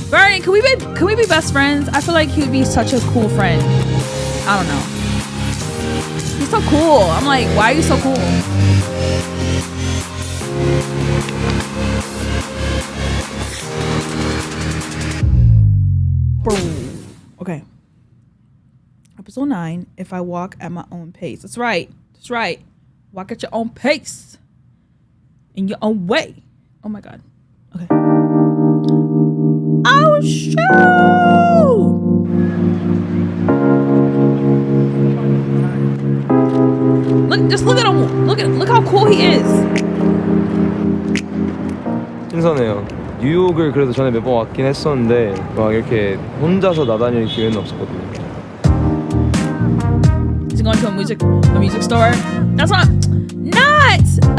Vernon, can we be best friends? I feel like he would be such a cool friend. I don't know. He's so cool. I'm like, why are you so cool? Okay. Episode 9. If I walk at my own pace. That's right. That's right. Walk at your own pace. In your own way. Oh my god. Okay. Oh shoot! Look at him. Look how cool he is. 신선해요. 뉴욕을 그래도 전에 몇 번 왔긴 했었는데 막 이렇게 혼자서 나다닐 기회는 없었거든요. Is he going to a music store? That's not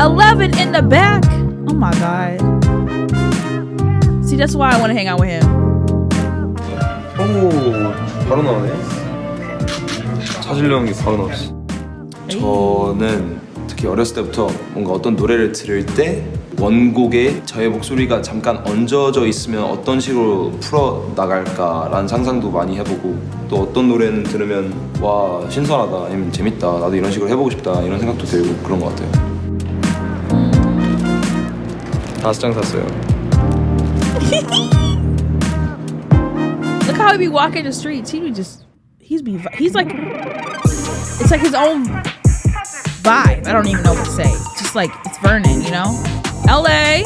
11 in the back. Oh my god. See, that's why I want to hang out with him. 오, 바로 나오네. 찾으려는 게 바로 나왔어. 저는 특히 어렸을 때부터 뭔가 어떤 노래를 들을 때 원곡에 저의 목소리가 잠깐 얹어져 있으면 어떤 식으로 풀어나갈까라는 상상도 많이 해보고 또 어떤 노래는 들으면 와 신선하다 아니면 재밌다 나도 이런 식으로 해보고 싶다 이런 생각도 들고 그런 것 같아요. 5장 샀어요. Look how he be walking the streets. He's like, it's like his own vibe. I don't even know what to say. Just like, it's Vernon, you know? LA.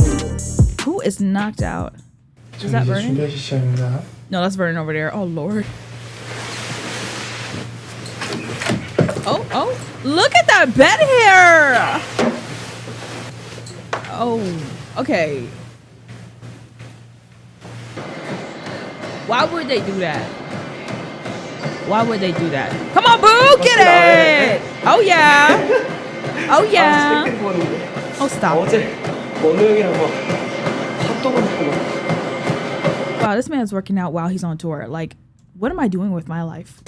Who is knocked out? Is that Vernon? No, that's Vernon over there. Oh, Lord. Oh, look at that bed hair. Oh, okay. Why would they do that? Why would they do that? Come on, Boo, get it! Oh yeah! Oh yeah! Oh stop! Wow, this man's working out while he's on tour. Like, what am I doing with my life?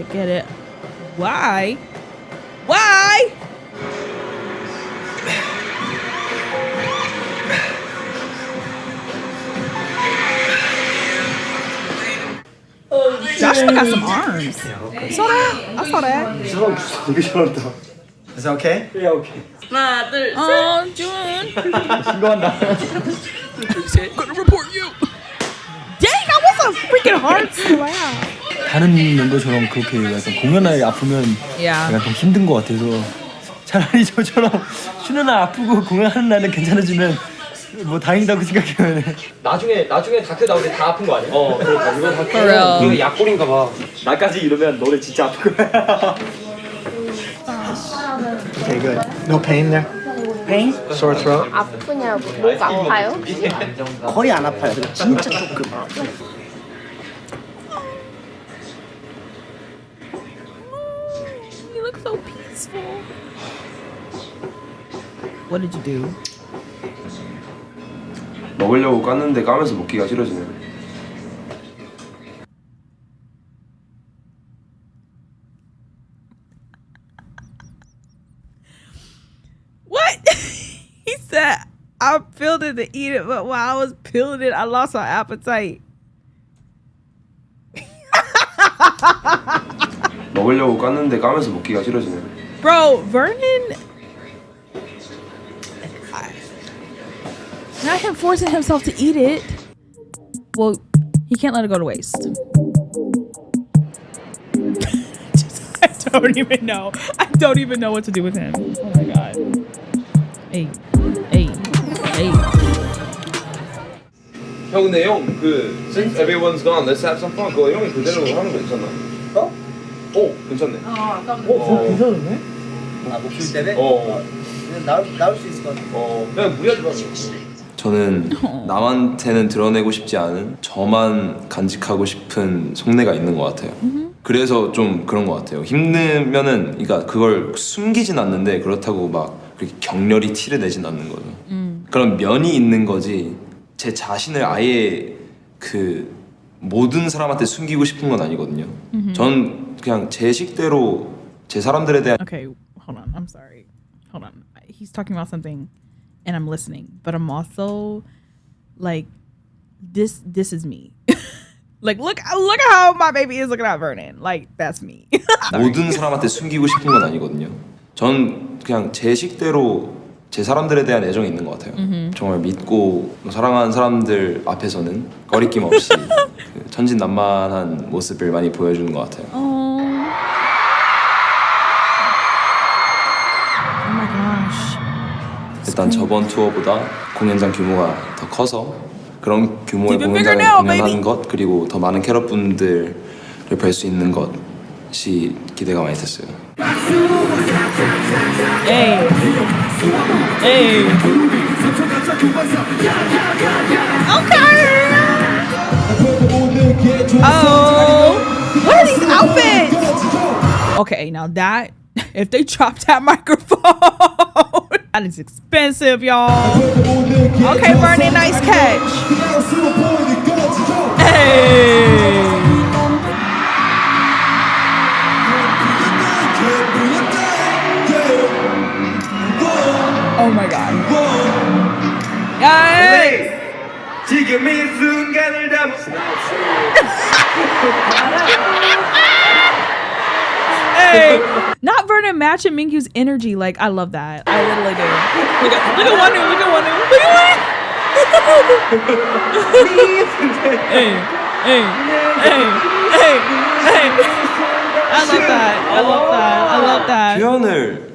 Get it. Why? Why? Joshua got some arms. Saw that? I saw that. Is that okay? Yeah, okay. 하나, 둘, 셋. Oh, June. 신고한다. I'm gonna report you. Dang, that was a freaking hard slap. 다른 멤버처럼 그렇게 약간 공연날에 아프면 약간 좀 힘든 것 같아서 차라리 저처럼 쉬는 날 아프고 공연하는 날은 괜찮아지면 뭐 다행이다고 생각해요. 나중에 다큐 나올 때 다 아픈 거 아니야? 그러니까 이거 다큐 이거 약골인가 봐. 나까지 이러면 너네 진짜 아플 거야. Okay, good. No pain there? Pain? Sore throat? 아프냐고 목 아파요? 거의 안 아파요. 진짜 조금. You look so peaceful. What did you do? 먹으려고 깠는데 까면서 먹기가 싫어지네. What? He said, I peeled it to eat it, but while I was peeling it, I lost my appetite. 먹으려고 깠는데 까면서 먹기가 싫어지네. Bro, Vernon, not him forcing himself to eat it. Well, he can't let it go to waste. I don't even know. I don't even know what to do with him. Oh my god. Hey. 형 근데 형 그 Since everyone's gone, let's have some fun. 그거 형이 그대로 하는 거 괜찮나? 어? 오 괜찮네. 괜찮은데? 아 목소리 때문에? 그냥 나올 수 있을 것 같아. 그냥 무리하지 마. 저는 남한테는 드러내고 싶지 않은 저만 간직하고 싶은 속내가 있는 것 같아요. 그래서 좀 그런 것 같아요. 힘들면은 그러니까 그걸 숨기진 않는데 그렇다고 막 그렇게 격렬히 티를 내진 않는 거죠. 그런 면이 있는 거지 제 자신을 아예 그 모든 사람한테 숨기고 싶은 건 아니거든요. 전 그냥 제 식대로 제 사람들에 대한 Okay, hold on. I'm sorry. Hold on. He's talking about something and I'm listening, but I'm also like this is me. Like look how my baby is looking at Vernon. Like that's me. 모든 사람한테 숨기고 싶은 건 아니거든요. 전 그냥 제 식대로 제 사람들에 대한 애정이 있는 것 같아요. 정말 믿고 사랑하는 사람들 앞에서는 꺼리낌 없이 그 천진난만한 모습을 많이 보여주는 것 같아요. Oh my gosh. 일단 저번 투어보다 공연장 규모가 더 커서 그런 규모의 Even bigger 공연장을 now, 공연하는 baby. 것 그리고 더 많은 캐럿분들을 뵐 수 있는 것이 기대가 많이 됐어요. Hey. Hey. Okay. Oh. What are these outfits? Okay, now that if they drop that microphone, that is expensive, y'all. Okay, Vernon, nice catch. Hey. Oh my god. Yes. 지금 이 순간을 담아. Hey, not Vernon matching Mingyu's energy. Like I love that. I literally do. Look at Wonder. Look at Wonder. Look at Wonder. Hey. I love that. I love that. I love that. 표현을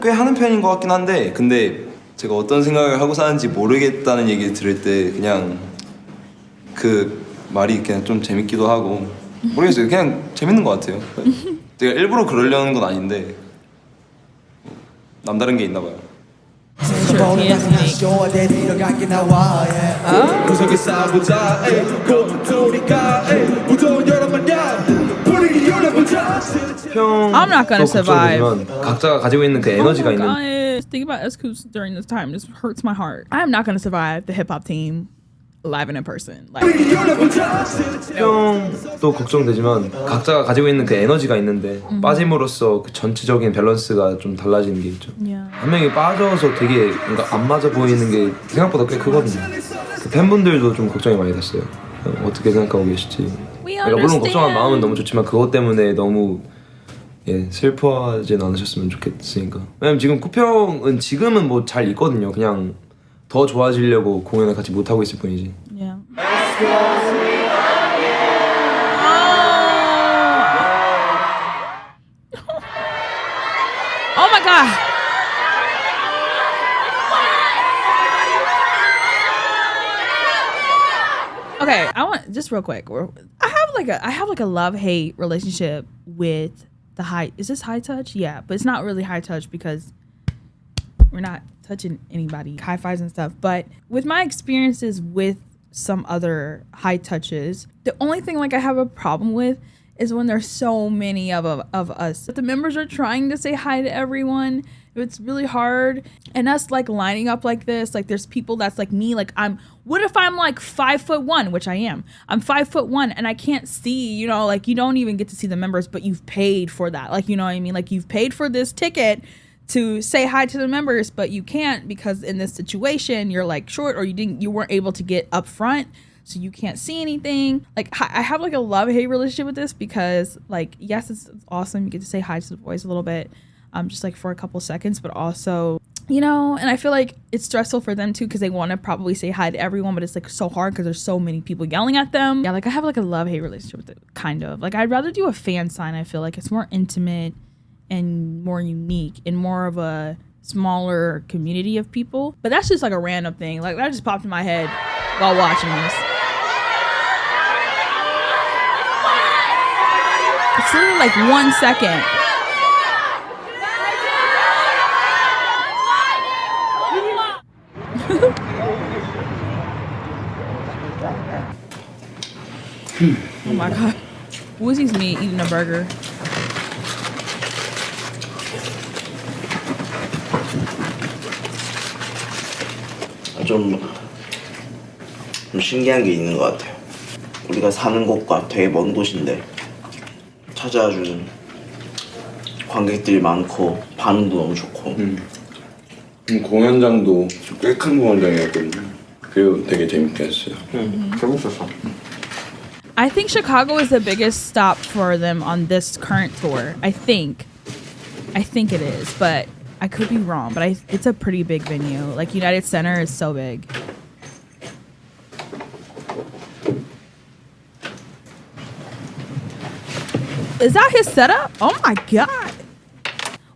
꽤 하는 편인 것 같긴 한데 근데 제가 어떤 생각을 하고 사는지 모르겠다는 얘기를 들을 때 그냥 그 말이 그냥 좀 재밌기도 하고 모르겠어요. 그냥 재밌는 것 같아요. 제가 일부러 그러려는 건 아닌데 남다른 게 있나 봐요. I'm not gonna survive. 각자가 가지고 있는 그 에너지가 있는. Guys, think about Escus during this time. This hurts my heart. I am not gonna survive the hip hop team live and in person. Like, 형도 걱정되지만 각자가 가지고 있는 그 에너지가 있는데 빠짐으로써 그 전체적인 밸런스가 좀 달라지는 게 있죠. 한 명이 빠져서 되게 뭔가 안 맞아 보이는 게 생각보다 꽤 크거든요. 그 팬분들도 좀 걱정이 많이 됐어요. 어떻게 생각하고 계실지. 그러니까 물론 걱정한 마음은 너무 좋지만 그것 때문에 너무 슬퍼하진 않으셨으면 좋겠으니까. 왜냐면 지금 쿠평은 지금은 뭐 잘 있거든요. 그냥 더 좋아지려고 공연을 같이 못 하고 있을 뿐이지. Yeah. Oh my god. Okay, I want just real quick. I have like a love-hate relationship with the high. Is this high touch? Yeah, but it's not really high touch because we're not touching anybody, high fives and stuff. But with my experiences with some other high touches, the only thing like I have a problem with is when there's so many of us. But the members are trying to say hi to everyone. It's really hard. And us like lining up like this, like there's people that's like me, like what if I'm like 5'1", which I am. I'm 5'1" and I can't see, you know, like you don't even get to see the members, but you've paid for that. Like, you know what I mean? Like you've paid for this ticket to say hi to the members, but you can't because in this situation you're like short or you weren't able to get up front, so you can't see anything. Like I have like a love-hate relationship with this because like yes, it's awesome, you get to say hi to the boys a little bit, just like for a couple seconds, but also, you know, and I feel like it's stressful for them too because they want to probably say hi to everyone, but it's like so hard because there's so many people yelling at them. Yeah, like I have like a love-hate relationship with it, kind of. Like I'd rather do a fan sign. I feel like it's more intimate and more unique and more of a smaller community of people. But that's just like a random thing. Like that just popped in my head while watching this. It's literally like 1 second. Oh my god. Woozy's me eating a burger. 좀 신기한 게 있는 것 같아요. 우리가 사는 곳과 되게 먼 곳인데 찾아와주는 관객들이 많고 반응도 너무 좋고. 공연장도 꽤 큰 공연장이었거든요. 그리고 되게 재밌게 했어요. 재밌었어. I think Chicago is the biggest stop for them on this current tour. I think it is, but I could be wrong. But it's a pretty big venue. Like United Center is so big. Is that his setup? Oh my god!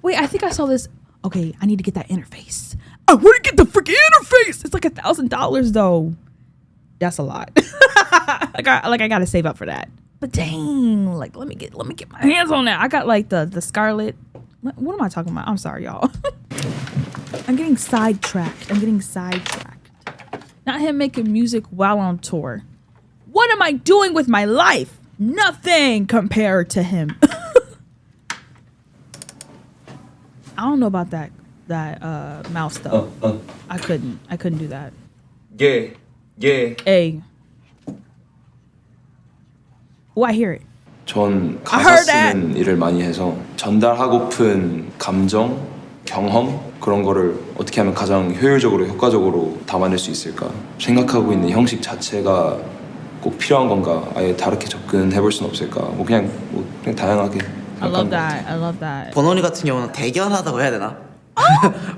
Wait, I think I saw this. Okay, I need to get that interface. I want to get the freaking interface. It's like $1,000 though. That's a lot. I gotta save up for that. But dang, like let me get my hands on that. I got like the Scarlet. What am I talking about? I'm sorry, y'all. I'm getting sidetracked. Not him making music while on tour. What am I doing with my life? Nothing compared to him. I don't know about that mouse though. I couldn't do that. Yeah. Hey. Oh, I hear it. 전 가사 쓰는 일을 많이 해서 전달하고픈 감정, 경험 그런 거를 어떻게 하면 가장 효율적으로 효과적으로 담아낼 수 있을까 생각하고 있는 형식 자체가 꼭 필요한 건가 아예 다르게 접근해볼 수는 없을까 그냥 다양하게 I love that. 버논이 같은 경우는 대견하다고 해야 되나?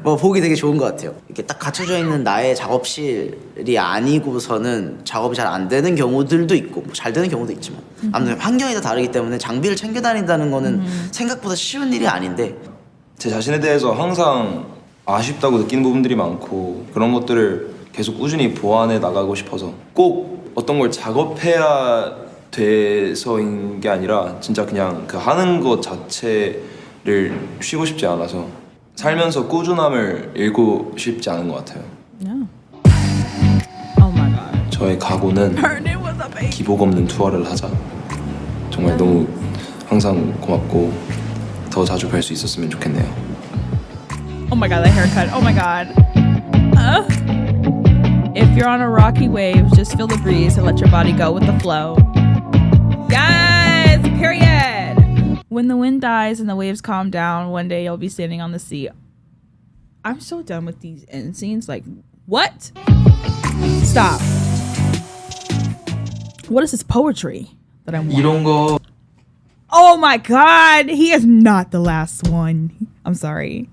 뭐 보기 되게 좋은 것 같아요. 이렇게 딱 갖춰져 있는 나의 작업실이 아니고서는 작업이 잘 안 되는 경우들도 있고 뭐 잘 되는 경우도 있지만 아무튼 환경이 다 다르기 때문에 장비를 챙겨 다닌다는 거는 생각보다 쉬운 일이 아닌데 제 자신에 대해서 항상 아쉽다고 느끼는 부분들이 많고 그런 것들을 계속 꾸준히 보완해 나가고 싶어서 꼭 어떤 걸 작업해야 돼서인 게 아니라 진짜 그냥 그 하는 것 자체를 쉬고 싶지 않아서 살면서 꾸준함을 잃고 싶지 않은 것 같아요. No. Oh my god. 저의 각오는 기복 없는 투어를 하자. 정말 너무 항상 고맙고 더 자주 뵐 수 있었으면 좋겠네요. Oh my god, that haircut. Oh my god. If you're on a rocky wave, just feel the breeze and let your body go with the flow. Yes, period. When the wind dies and the waves calm down, one day you'll be standing on the sea. I'm so done with these end scenes. Like, what? Stop. What is this poetry that I'm watching? 이런 거. Oh my god, he is not the last one. I'm sorry.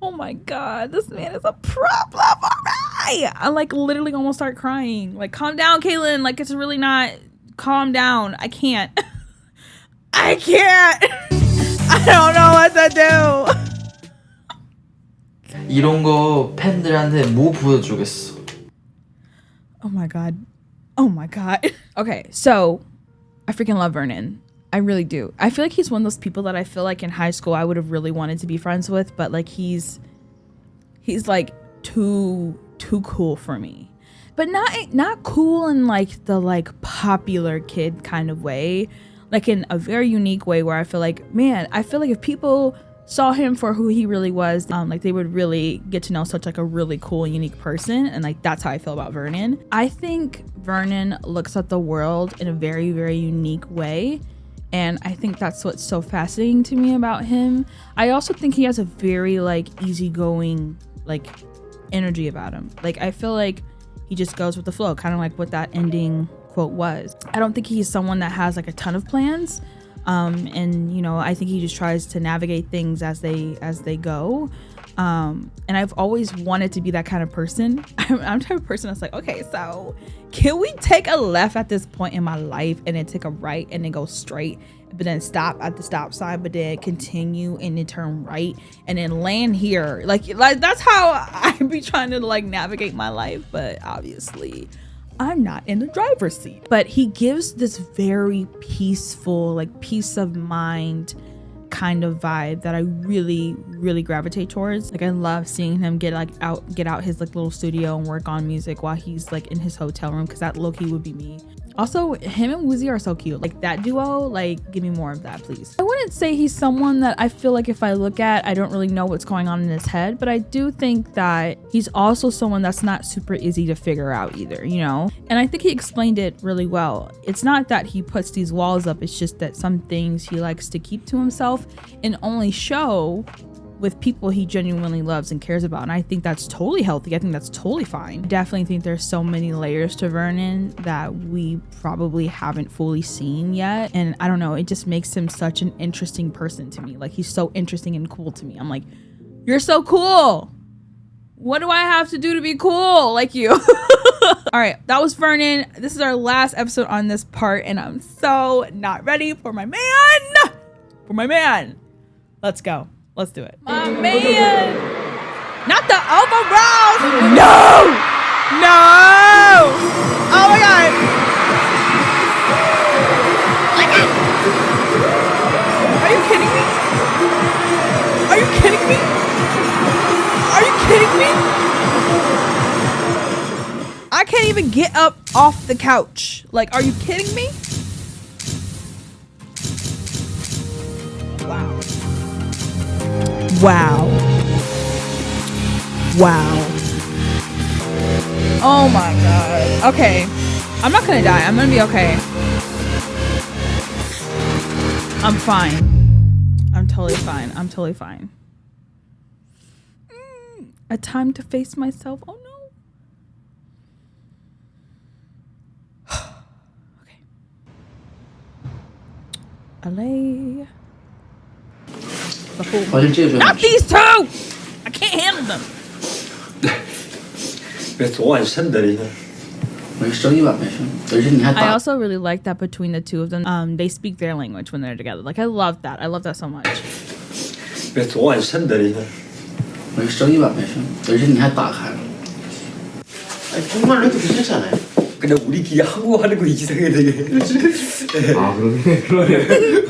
Oh my god, this man is a problem. Alright. I like literally almost start crying. Like, calm down, Kaylin. Like, it's really not. Calm down. I can't. I don't know what to do. 이런 거 팬들한테 뭐 보여주겠어? Oh my god. Okay, so I freaking love Vernon. I really do. I feel like he's one of those people that I feel like in high school I would have really wanted to be friends with, but like he's like too cool for me. But not cool in like the like popular kid kind of way. Like in a very unique way where I feel like if people saw him for who he really was, like they would really get to know such like a really cool and unique person. And like that's how I feel about Vernon. I think Vernon looks at the world in a very, very unique way. And I think that's what's so fascinating to me about him. I also think he has a very like easygoing like energy about him. Like I feel like he just goes with the flow, kind of like what that ending quote was. I don't think he's someone that has like a ton of plans. And you know, I think he just tries to navigate things as they go. And I've always wanted to be that kind of person. I'm the type of person that's like, okay, so can we take a left at this point in my life and then take a right and then go straight but then stop at the stop sign, but then continue and then turn right and then land here. Like that's how I be trying to like navigate my life, but obviously I'm not in the driver's seat. But he gives this very peaceful, like peace of mind kind of vibe that I really gravitate towards. Like I love seeing him get out his like little studio and work on music while he's like in his hotel room, because that low-key would be me. Also, him and Woozy are so cute. Like that duo, like give me more of that, please. I wouldn't say he's someone that I feel like if I look at, I don't really know what's going on in his head, but I do think that he's also someone that's not super easy to figure out either, you know? And I think he explained it really well. It's not that he puts these walls up, it's just that some things he likes to keep to himself and only show with people he genuinely loves and cares about. And I think that's totally healthy. I think that's totally fine. I definitely think there's so many layers to Vernon that we probably haven't fully seen yet. And I don't know, it just makes him such an interesting person to me. Like he's so interesting and cool to me. I'm like, you're so cool. What do I have to do to be cool like you? All right, that was Vernon. This is our last episode on this part and I'm so not ready for my man. Let's go. Let's do it. My man. Not the eyebrows. No. Oh my God. Are you kidding me? I can't even get up off the couch. Like, are you kidding me? Wow. Oh my God. Okay. I'm not gonna die. I'm gonna be okay. I'm fine. I'm totally fine. A time to face myself. Oh no. Okay. LA. Not these two! I can't handle them. I also really like that between the two of them, they speak their language when they're together. Like I love that so much. 근데 우리끼리 한국어 하는 거 이상해 되게. 아 그러네.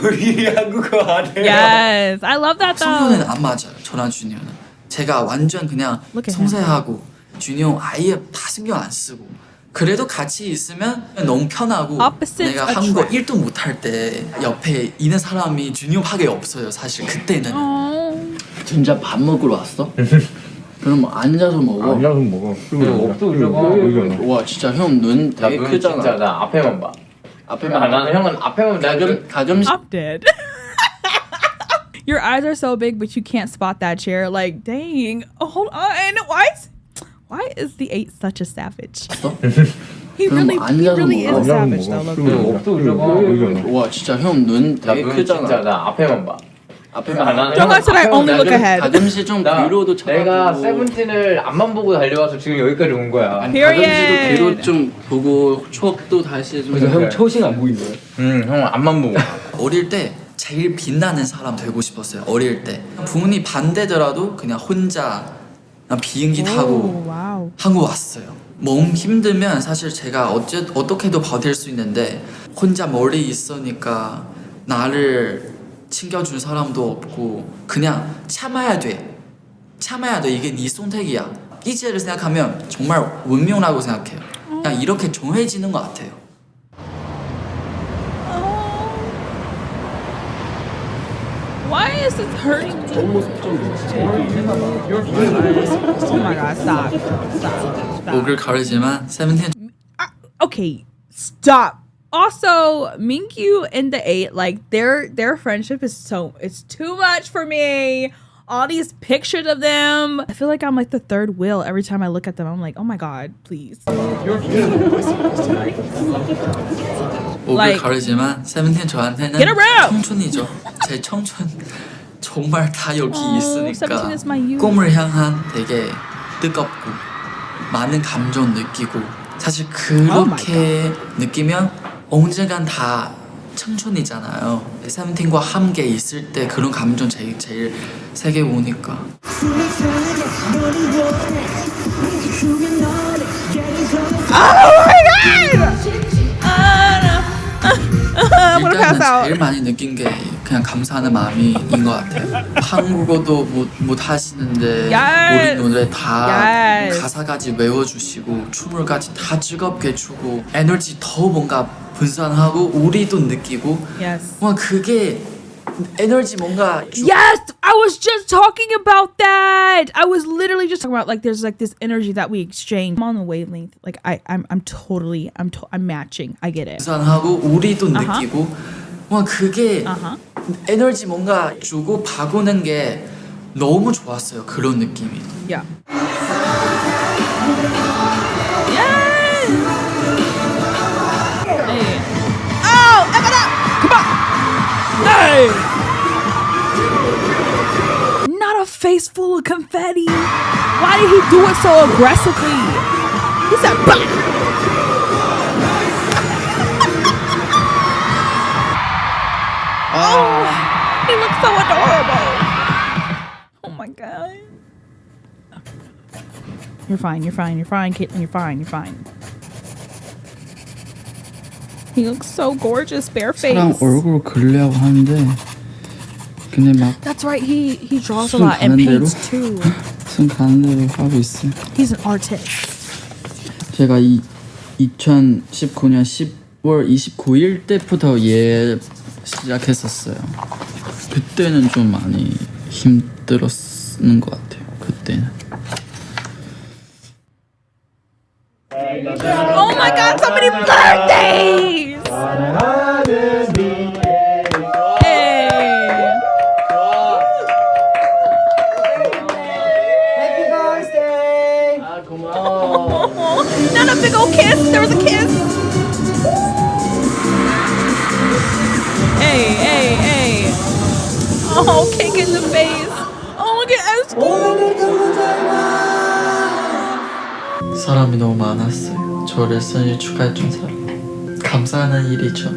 우리끼리 한국어 하네. Yes, I love that though. 성효는 안 맞아요. 저랑 준이 형은. 제가 완전 그냥 섬세하고 준이 형 아예 다 신경 안 쓰고. 그래도 같이 있으면 너무 편하고 내가 한국어 1도 못할 때 옆에 있는 사람이 준이 형밖에 없어요. 사실 그때는. 진짜 밥 먹으러 왔어? 그럼 앉아서 먹어. 앉아서 먹어. 와 진짜 형 눈 되게 크잖아. 진짜 나 앞에만 봐. 앞에만. 나는 형은 앞에만 가끔씩. I'm dead. Your eyes are so big, but you can't spot that chair. Like, dang. Oh, hold on. Why is the 8 such a savage? He really is a savage though. 와 진짜 형 눈 되게 크잖아. 진짜 나 앞에만 봐. Don't said I only look ahead. 가끔씩 좀 뒤로도 쳐다보고. 내가 세븐틴을 앞만 보고 달려와서 지금 여기까지 온 거야. 가끔씩도 뒤로 좀 보고 추억도 다시 해주고. 그래서 형 초식 안 보이는 거야? 형 앞만 보고. 어릴 때 제일 빛나는 사람 되고 싶었어요. 어릴 때 부모님 반대더라도 그냥 혼자 비행기 타고 한국 왔어요. 몸 힘들면 사실 제가 어떻게도 버틸 수 있는데 혼자 멀리 있으니까 나를 챙겨준 사람도 없고 그냥 참아야 돼. 이게 네 선택이야. 이제를 생각하면 정말 운명이라고 생각해요. 그냥 이렇게 정해지는 것 같아요. Why is this hurting me? Oh my God, stop. 목을 가르지만 세븐틴. Okay, stop. Also, Minkyu and the 8, like their friendship is it's too much for me. All these pictures of them. I feel like I'm like the third wheel every time I look at them. I'm like, oh my God, please. 목을 가르지만 세븐틴 저한테는 청춘이죠. 제 청춘 정말 다 여기 있으니까 꿈을 향한 되게 뜨겁고 많은 감정 느끼고 사실 그렇게 느끼면 언젠간 다 청춘이잖아요. 세븐틴과 함께 있을 때 그런 감정 제일 세게 오니까. 일단은 제일 많이 느낀 게 그냥 감사하는 마음인 것 같아요. 한국어도 못 하시는데 우리 노래 다 가사까지 외워주시고 춤을까지 다 즐겁게 추고 에너지 더 뭔가 분산하고 우리도 느끼고 와 그게 에너지 뭔가 Yes, I was just talking about that. I was literally just talking about like there's like this energy that we exchange. I'm on the wavelength. Like I'm totally I'm matching. I get it. 분산하고 우리도 느끼고 와 그게 에너지 뭔가 주고 바꾸는 게 너무 좋았어요. 그런 느낌이. Yeah. Hey. Oh, come on. Hey. Not a face full of confetti. Why did he do it so aggressively? He said, bah! Oh, he looks so adorable. Oh my god. You're fine, Caitlin, you're fine. He looks so gorgeous, barefaced. 사람 얼굴 그리려고 하는데 근데 막 That's right, he draws a lot and paints too. 손 가는 대로 하고 있어요. He's an artist. 제가 2019년 10월 29일 때부터 시작했었어요. 그때는 좀 많이 힘들었는 것 같아요. 그때는. Oh my god, so many birthdays! Hey! Happy birthday! Oh, not a big old kiss, there was a kiss! Hey! Oh, cake in the face! Oh, look at Esco! 사람이 너무 많았어요. 저를 생일 축하해준 사람. 감사한 일이죠.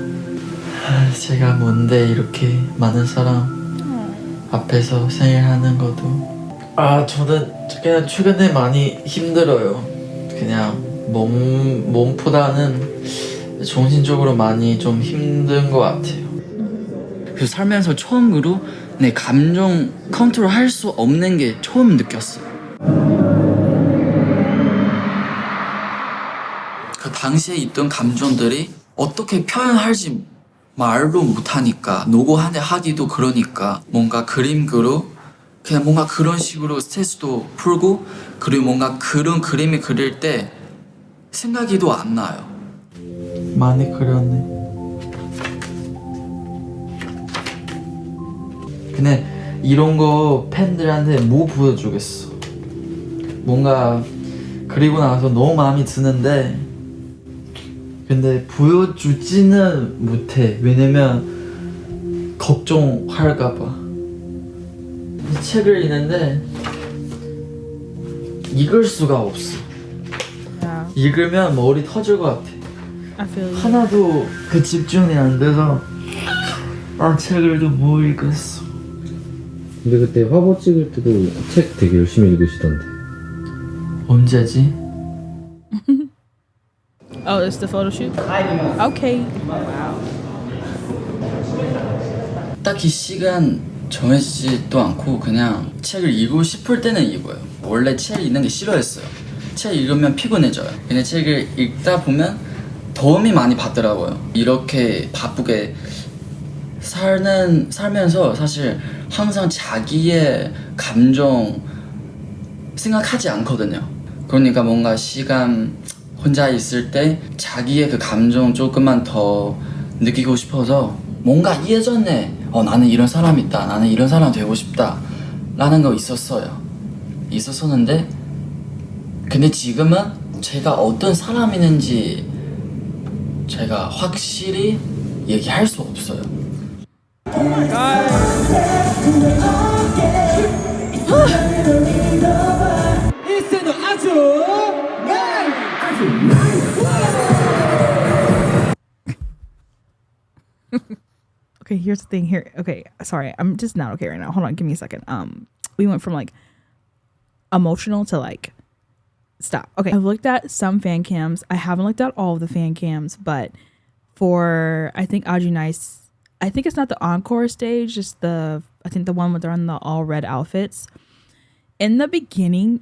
제가 뭔데 이렇게 많은 사람 앞에서 생일하는 것도. 저는 그냥 최근에 많이 힘들어요. 그냥 몸보다는 정신적으로 많이 좀 힘든 것 같아요. 그래서 살면서 처음으로 내 감정 컨트롤 할 수 없는 게 처음 느꼈어요. 그 당시에 있던 감정들이 어떻게 표현할지 말로 못하니까 노고하기도 그러니까 뭔가 그림으로 그냥 뭔가 그런 식으로 스트레스도 풀고 그리고 뭔가 그런 그림을 그릴 때 생각이도 안 나요. 많이 그렸네. 근데 이런 거 팬들한테 뭐 보여주겠어. 뭔가 그리고 나서 너무 마음이 드는데 근데 보여주지는 못해. 왜냐면 걱정할까봐. 이 책을 읽는데 읽을 수가 없어. 읽으면 머리 터질 것 같아. 하나도 그 집중이 안 돼서 책을 좀 못 읽었어. 근데 그때 화보 찍을 때도 책 되게 열심히 읽으시던데. 언제지? Oh, it's the photo shoot? Okay. 딱히 시간 정해지지도 않고 그냥 책을 읽고 싶을 때는 읽어요. 원래 책 읽는 게 싫어했어요. 책 읽으면 피곤해져요. 근데 책을 읽다 보면 도움이 많이 받더라고요. 이렇게 바쁘게 살면서 사실 항상 자기의 감정 생각하지 않거든요. 그러니까 뭔가 시간 혼자 있을 때 자기의 그 감정 조금만 더 느끼고 싶어서 뭔가 예전에 나는 이런 사람 있다, 나는 이런 사람 되고 싶다 라는 거 있었었는데 근데 지금은 제가 어떤 사람이는지 제가 확실히 얘기할 수 없어요. Oh my god. here's the thing here. Okay, sorry, I'm just not okay right now. Hold on, give me a second. We went from like emotional to like stop. Okay, I've looked at some fan cams. I haven't looked at all of the fan cams, but for I think Audrey Nice, I think it's not the encore stage, just I think the one where they're in the all red outfits. In the beginning,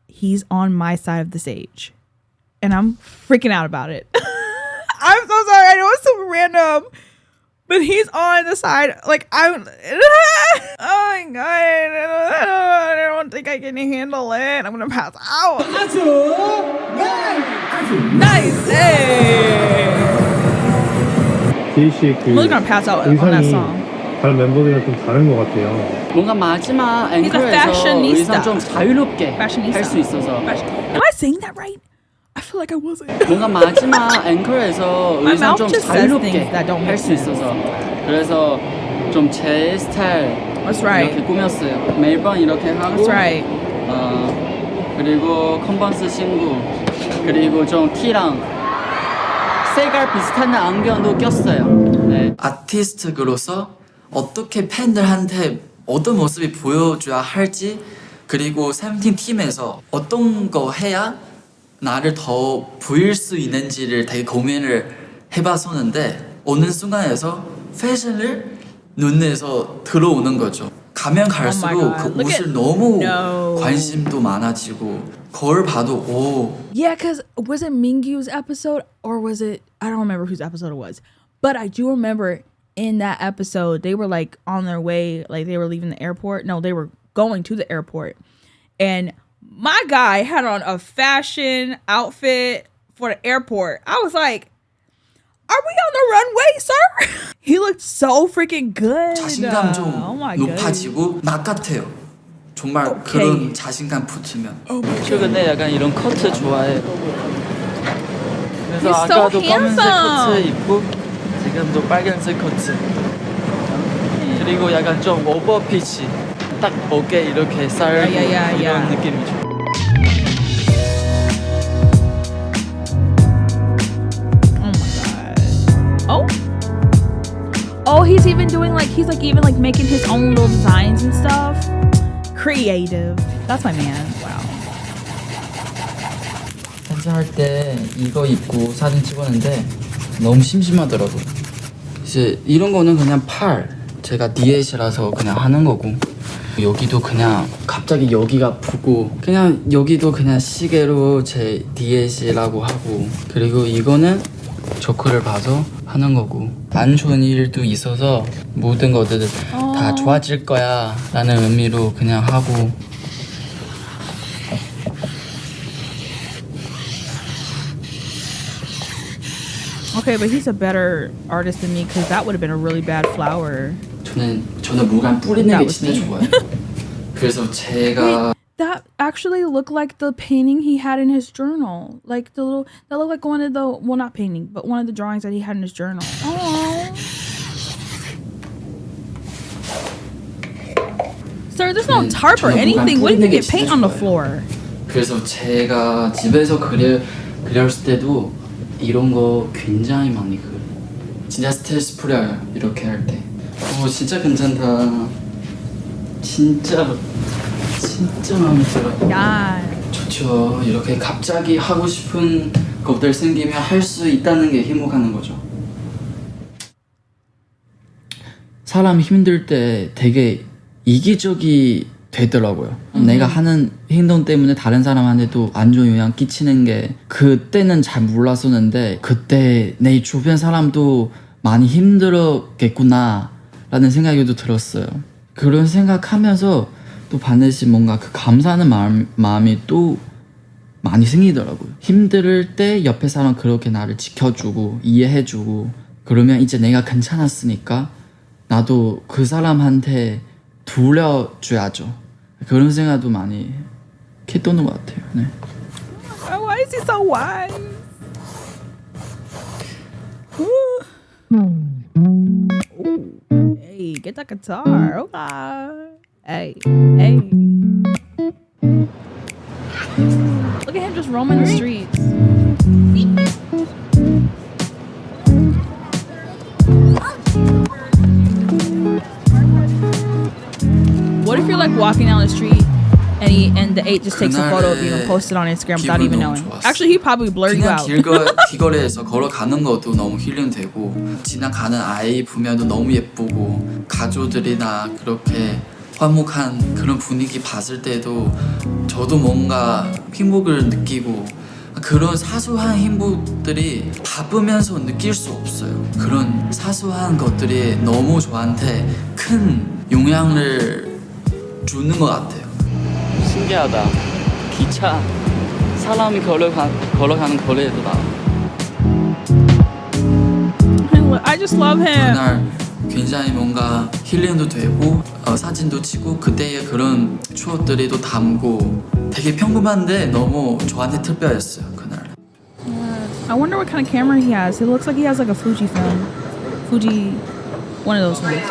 he's on my side of the stage, and I'm freaking out about it. I'm so sorry. I know it's so random, but he's on the side. Like I'm. Oh my god! I don't think I can handle it. I'm gonna pass out. Nice. Hey. 제이씨의 그 I'm really gonna pass out on that 의상이 song. 다른 멤버들이랑 좀 다른 것 같아요. 뭔가 마지막 앵커에서 의상 좀 자유롭게 할 수 있어서. Am I saying that right? I feel like I wasn't. 뭔가 마지막 앵커에서 의상 좀 자유롭게 할 수 있어서 그래서 좀 제 스타일 이렇게 꾸몄어요. 매번 이렇게 하고 그리고 컨버스 신고 그리고 좀 티랑 색깔 비슷한 안경도 꼈어요. 네. 아티스트로서 어떻게 팬들한테 어떤 모습이 보여줘야 할지 그리고 세븐틴 팀에서 어떤 거 해야 나를 더 보일 수 있는지를 되게 고민을 해봤었는데 어느 순간에서 패션을 눈에서 들어오는 거죠. 가면 갈수록 그 옷을 너무 관심도 많아지고 거울 봐도 오. Yeah, because was it Mingyu's episode or was it, I don't remember whose episode it was, but I do remember in that episode they were like on their way, like they were leaving the airport. No, they were going to the airport, and my guy had on a fashion outfit for the airport. I was like, are we on the runway, sir? He looked so freaking good. 자신감 좀 높아지고 나 같아요. 정말 그런 자신감 붙으면. 최근에 약간 이런 커트 좋아해. 그래서 He's 아까도 so 검은색 handsome. 커트 입고 지금도 빨간색 커트. 그리고 약간 좀 오버피치. 딱 어깨 이렇게 쌀고 이런 느낌이죠. Oh, he's even doing like, he's like even like making his own little designs and stuff. Creative. That's my man. Wow. 댄스할 때 이거 입고 사진 찍었는데 너무 심심하더라고요. 이제 이런 거는 그냥 제가 디엣이라서 그냥 하는 거고 여기도 그냥 갑자기 여기가 아프고 그냥 여기도 그냥 시계로 제 디엣이라고 하고 그리고 이거는 조커를 봐서 하는 거고 안 좋은 일도 있어서 모든 것들 다 좋아질 거야 라는 의미로 그냥 하고 Okay, but he's a better artist than me because that would have been a really bad flower. 저는 물감 뿌리는 게 진짜 좋아요. 그래서 제가 That actually looked like the painting he had in his journal. Like the little, that looked like one of the, well, not painting, but one of the drawings that he had in his journal. Oh. Sir, there's no tarp or anything. What if you get paint on the floor? 그래서 제가 집에서 그렸을 때도 이런 거 굉장히 많이 그려. 진짜 스트레스 풀려요. 이렇게 할 때. 진짜 괜찮다. 진짜 마음에 들어요. 야. 좋죠. 이렇게 갑자기 하고 싶은 것들 생기면 할 수 있다는 게 행복한 거죠. 사람 힘들 때 되게 이기적이 되더라고요. 내가 하는 행동 때문에 다른 사람한테도 안 좋은 영향 끼치는 게 그때는 잘 몰랐었는데 그때 내 주변 사람도 많이 힘들었겠구나 라는 생각이 또 들었어요. 그런 생각하면서 또 반드시 뭔가 그 감사하는 마음이 또 많이 생기더라고요. 힘들 때 옆에 사람 그렇게 나를 지켜주고 이해해주고 그러면 이제 내가 괜찮았으니까 나도 그 사람한테 돌려줘야죠. 그런 생각도 많이 했던 것 같아요. 네. Why is he so wise? Hey, get that guitar. Okay. Hey. Look at him just roaming the streets. like walking down the street and the 8 just takes a photo of you and posts it on Instagram without even knowing. Actually, he probably blurred you out. 길거리에서 걸어가는 것도 너무 힐링되고 지나가는 아이 보면도 너무 예쁘고 가족들이나 그렇게 화목한 그런 분위기 봤을 때도 저도 뭔가 행복을 느끼고 그런 사소한 행복들이 바쁘면서 느낄 수 없어요. 그런 사소한 것들이 너무 저한테 큰 영향을 주는 것 같아요. 신기하다. 기차 사람이 걸어가는 거리에도 나. I just love him. 그날 굉장히 뭔가 힐링도 되고 사진도 찍고 그때의 그런 추억들이 또 담고 되게 평범한데 너무 저한테 특별했어요 그날. I wonder what kind of camera he has. It looks like he has like a Fuji film. Fuji, one of those ones.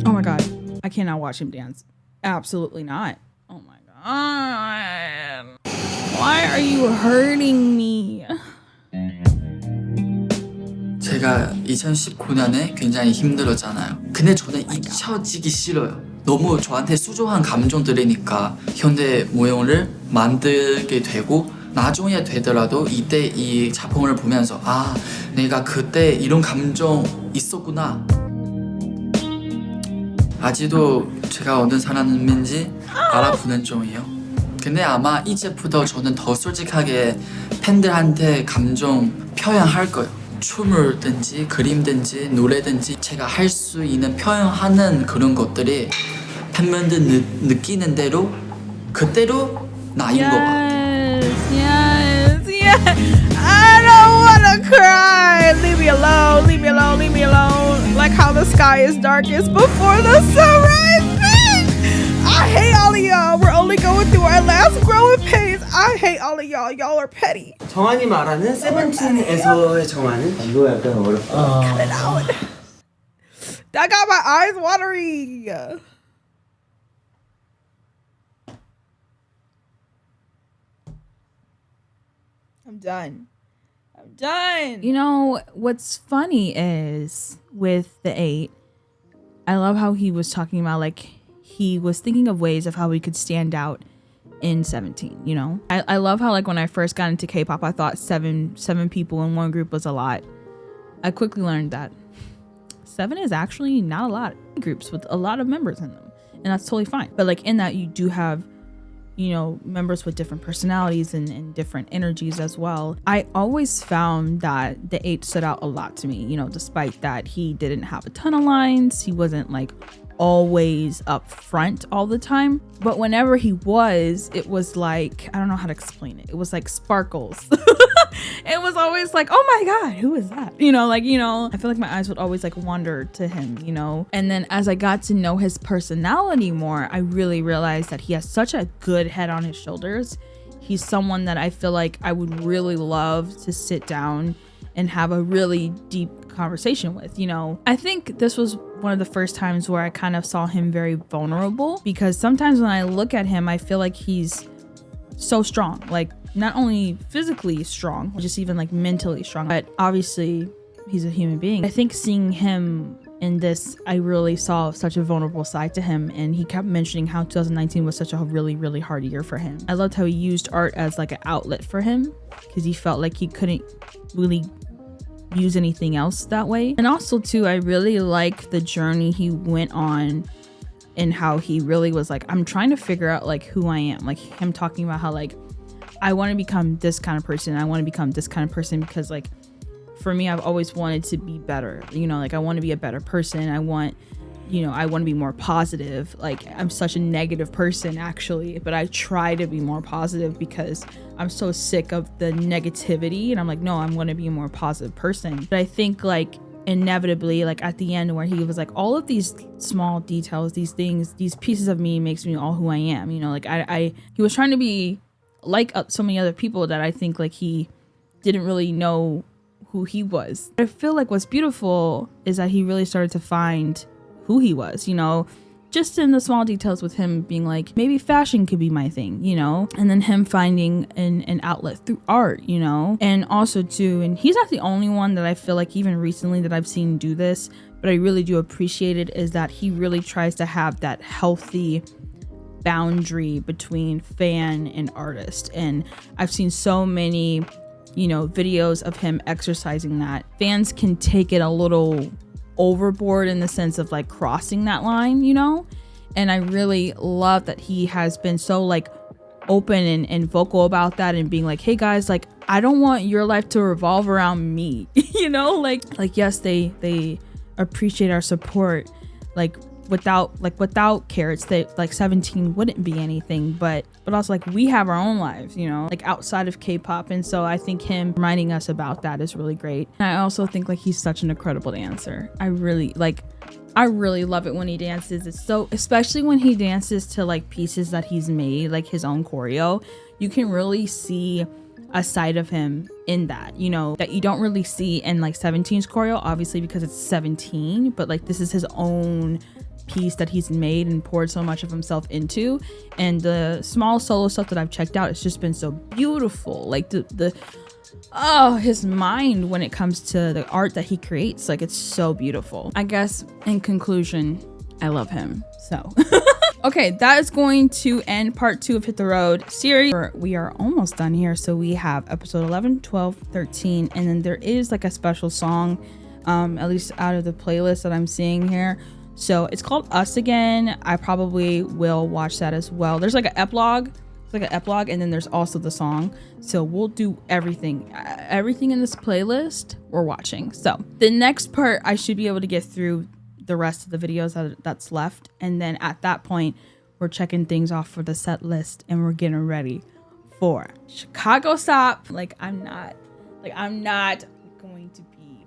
Oh my god, I cannot watch him dance. Absolutely not. Oh my god. Why are you hurting me? 제가 2019년에 굉장히 힘들었잖아요. 근데 저는 잊혀지기 싫어요. 너무 저한테 수조한 감정들이니까 현대 모형을 만들게 되고 나중에 되더라도 이때 이 작품을 보면서 아, 내가 그때 이런 감정 있었구나. 아직도 제가 어떤 사람인지 알아보는 중이에요. 근데 아마 이제부터 저는 더 솔직하게 팬들한테 감정 표현할 거예요. 춤을든지 그림든지 노래든지 제가 할 수 있는 표현하는 그런 것들이 팬분들 느끼는 대로 그대로 나인 것 같아요. Yes. I don't wanna cry. Leave me alone. Leave me alone. Leave me alone. Like how the sky is darkest before the sunrise. I hate all of y'all. We're only going through our last growing pains. I hate all of y'all. Y'all are petty. 정한이 말하는 세븐틴에서의 정한은 이거 약간 어렵다. Cut it out. That got my eyes watery. I'm done. You know, what's funny is with the 8, I love how he was talking about like he was thinking of ways of how we could stand out in 17, you know? I love how like when I first got into K-pop, I thought seven people in one group was a lot. I quickly learned that 7 is actually not a lot of groups with a lot of members in them. And that's totally fine. But like in that you do have, you know, members with different personalities and different energies as well. I always found that the 8 stood out a lot to me, you know, despite that he didn't have a ton of lines. He wasn't like always up front all the time. But whenever he was, it was like, I don't know how to explain it. It was like sparkles. It was always like, oh my God, who is that? You know, like, you know, I feel like my eyes would always like wander to him, you know? And then as I got to know his personality more, I really realized that he has such a good head on his shoulders. He's someone that I feel like I would really love to sit down and have a really deep conversation with, you know? I think this was one of the first times where I kind of saw him very vulnerable, because sometimes when I look at him, I feel like he's so strong, like not only physically strong, just even like mentally strong, but obviously he's a human being. I think seeing him in this, I really saw such a vulnerable side to him, and he kept mentioning how 2019 was such a really, really hard year for him. I loved how he used art as like an outlet for him, because he felt like he couldn't really use anything else that way. And also too, I really like the journey he went on and how he really was like, I'm trying to figure out like who I am. Like him talking about how like, I want to become this kind of person. I want to become this kind of person because like, for me, I've always wanted to be better. You know, like I want to be a better person. I want to be more positive. Like I'm such a negative person actually, but I try to be more positive because I'm so sick of the negativity. And I'm like, no, I'm going to be a more positive person. But I think like inevitably, like at the end where he was like, all of these small details, these things, these pieces of me makes me all who I am. You know, like he was trying to be like so many other people that I think like he didn't really know who he was. I feel like what's beautiful is that he really started to find who he was, you know, just in the small details with him being like, maybe fashion could be my thing, you know? And then him finding an outlet through art, you know? And also too, and he's not the only one that I feel like even recently that I've seen do this, but I really do appreciate it, is that he really tries to have that healthy boundary between fan and artist. And I've seen so many, you know, videos of him exercising that. Fans can take it a little overboard in the sense of like crossing that line, you know? And I really love that he has been so like open and vocal about that, and being like, hey guys, like I don't want your life to revolve around me. You know, like yes, they appreciate our support, like without carrots, they like 17 wouldn't be anything, but also like we have our own lives, you know, like outside of K-pop. And so I think him reminding us about that is really great. And I also think like he's such an incredible dancer. I really love it when he dances. It's so, especially when he dances to like pieces that he's made, like his own choreo, you can really see a side of him in that, you know, that you don't really see in like 17's choreo, obviously because it's 17, but like this is his own piece that he's made and poured so much of himself into. And the small solo stuff that I've checked out, it's just been so beautiful. Like his mind when it comes to the art that he creates, like it's so beautiful. I guess in conclusion, I love him. So okay, that is going to end part 2 of Hit the Road series. We are almost done here. So we have episode 11, 12, 13, and then there is like a special song, at least out of the playlist that I'm seeing here. So it's called Us Again. I probably will watch that as well. There's like an epilogue. It's like an epilogue, and then there's also the song. So we'll do everything in this playlist we're watching. So the next part, I should be able to get through the rest of the videos that's left. And then at that point, we're checking things off for the set list, and we're getting ready for Chicago Stop. I'm not going to be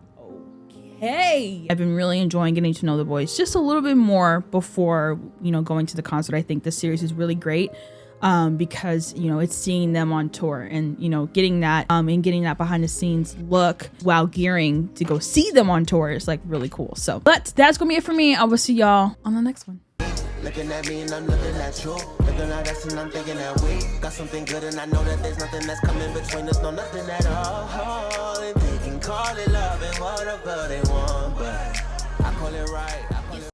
okay. I've been really enjoying getting to know the boys just a little bit more before, you know, going to the concert. I think this series is really great. Because, you know, it's seeing them on tour and, you know, getting that behind the scenes look while gearing to go see them on tour is like really cool. So, but that's gonna be it for me. I will see y'all on the next one. Looking at me and I'm looking at you. Looking at us and I'm thinking that we got something good, and I know that there's nothing that's coming between us, no nothing at all. And they can call it love and whatever they want, but I call it right.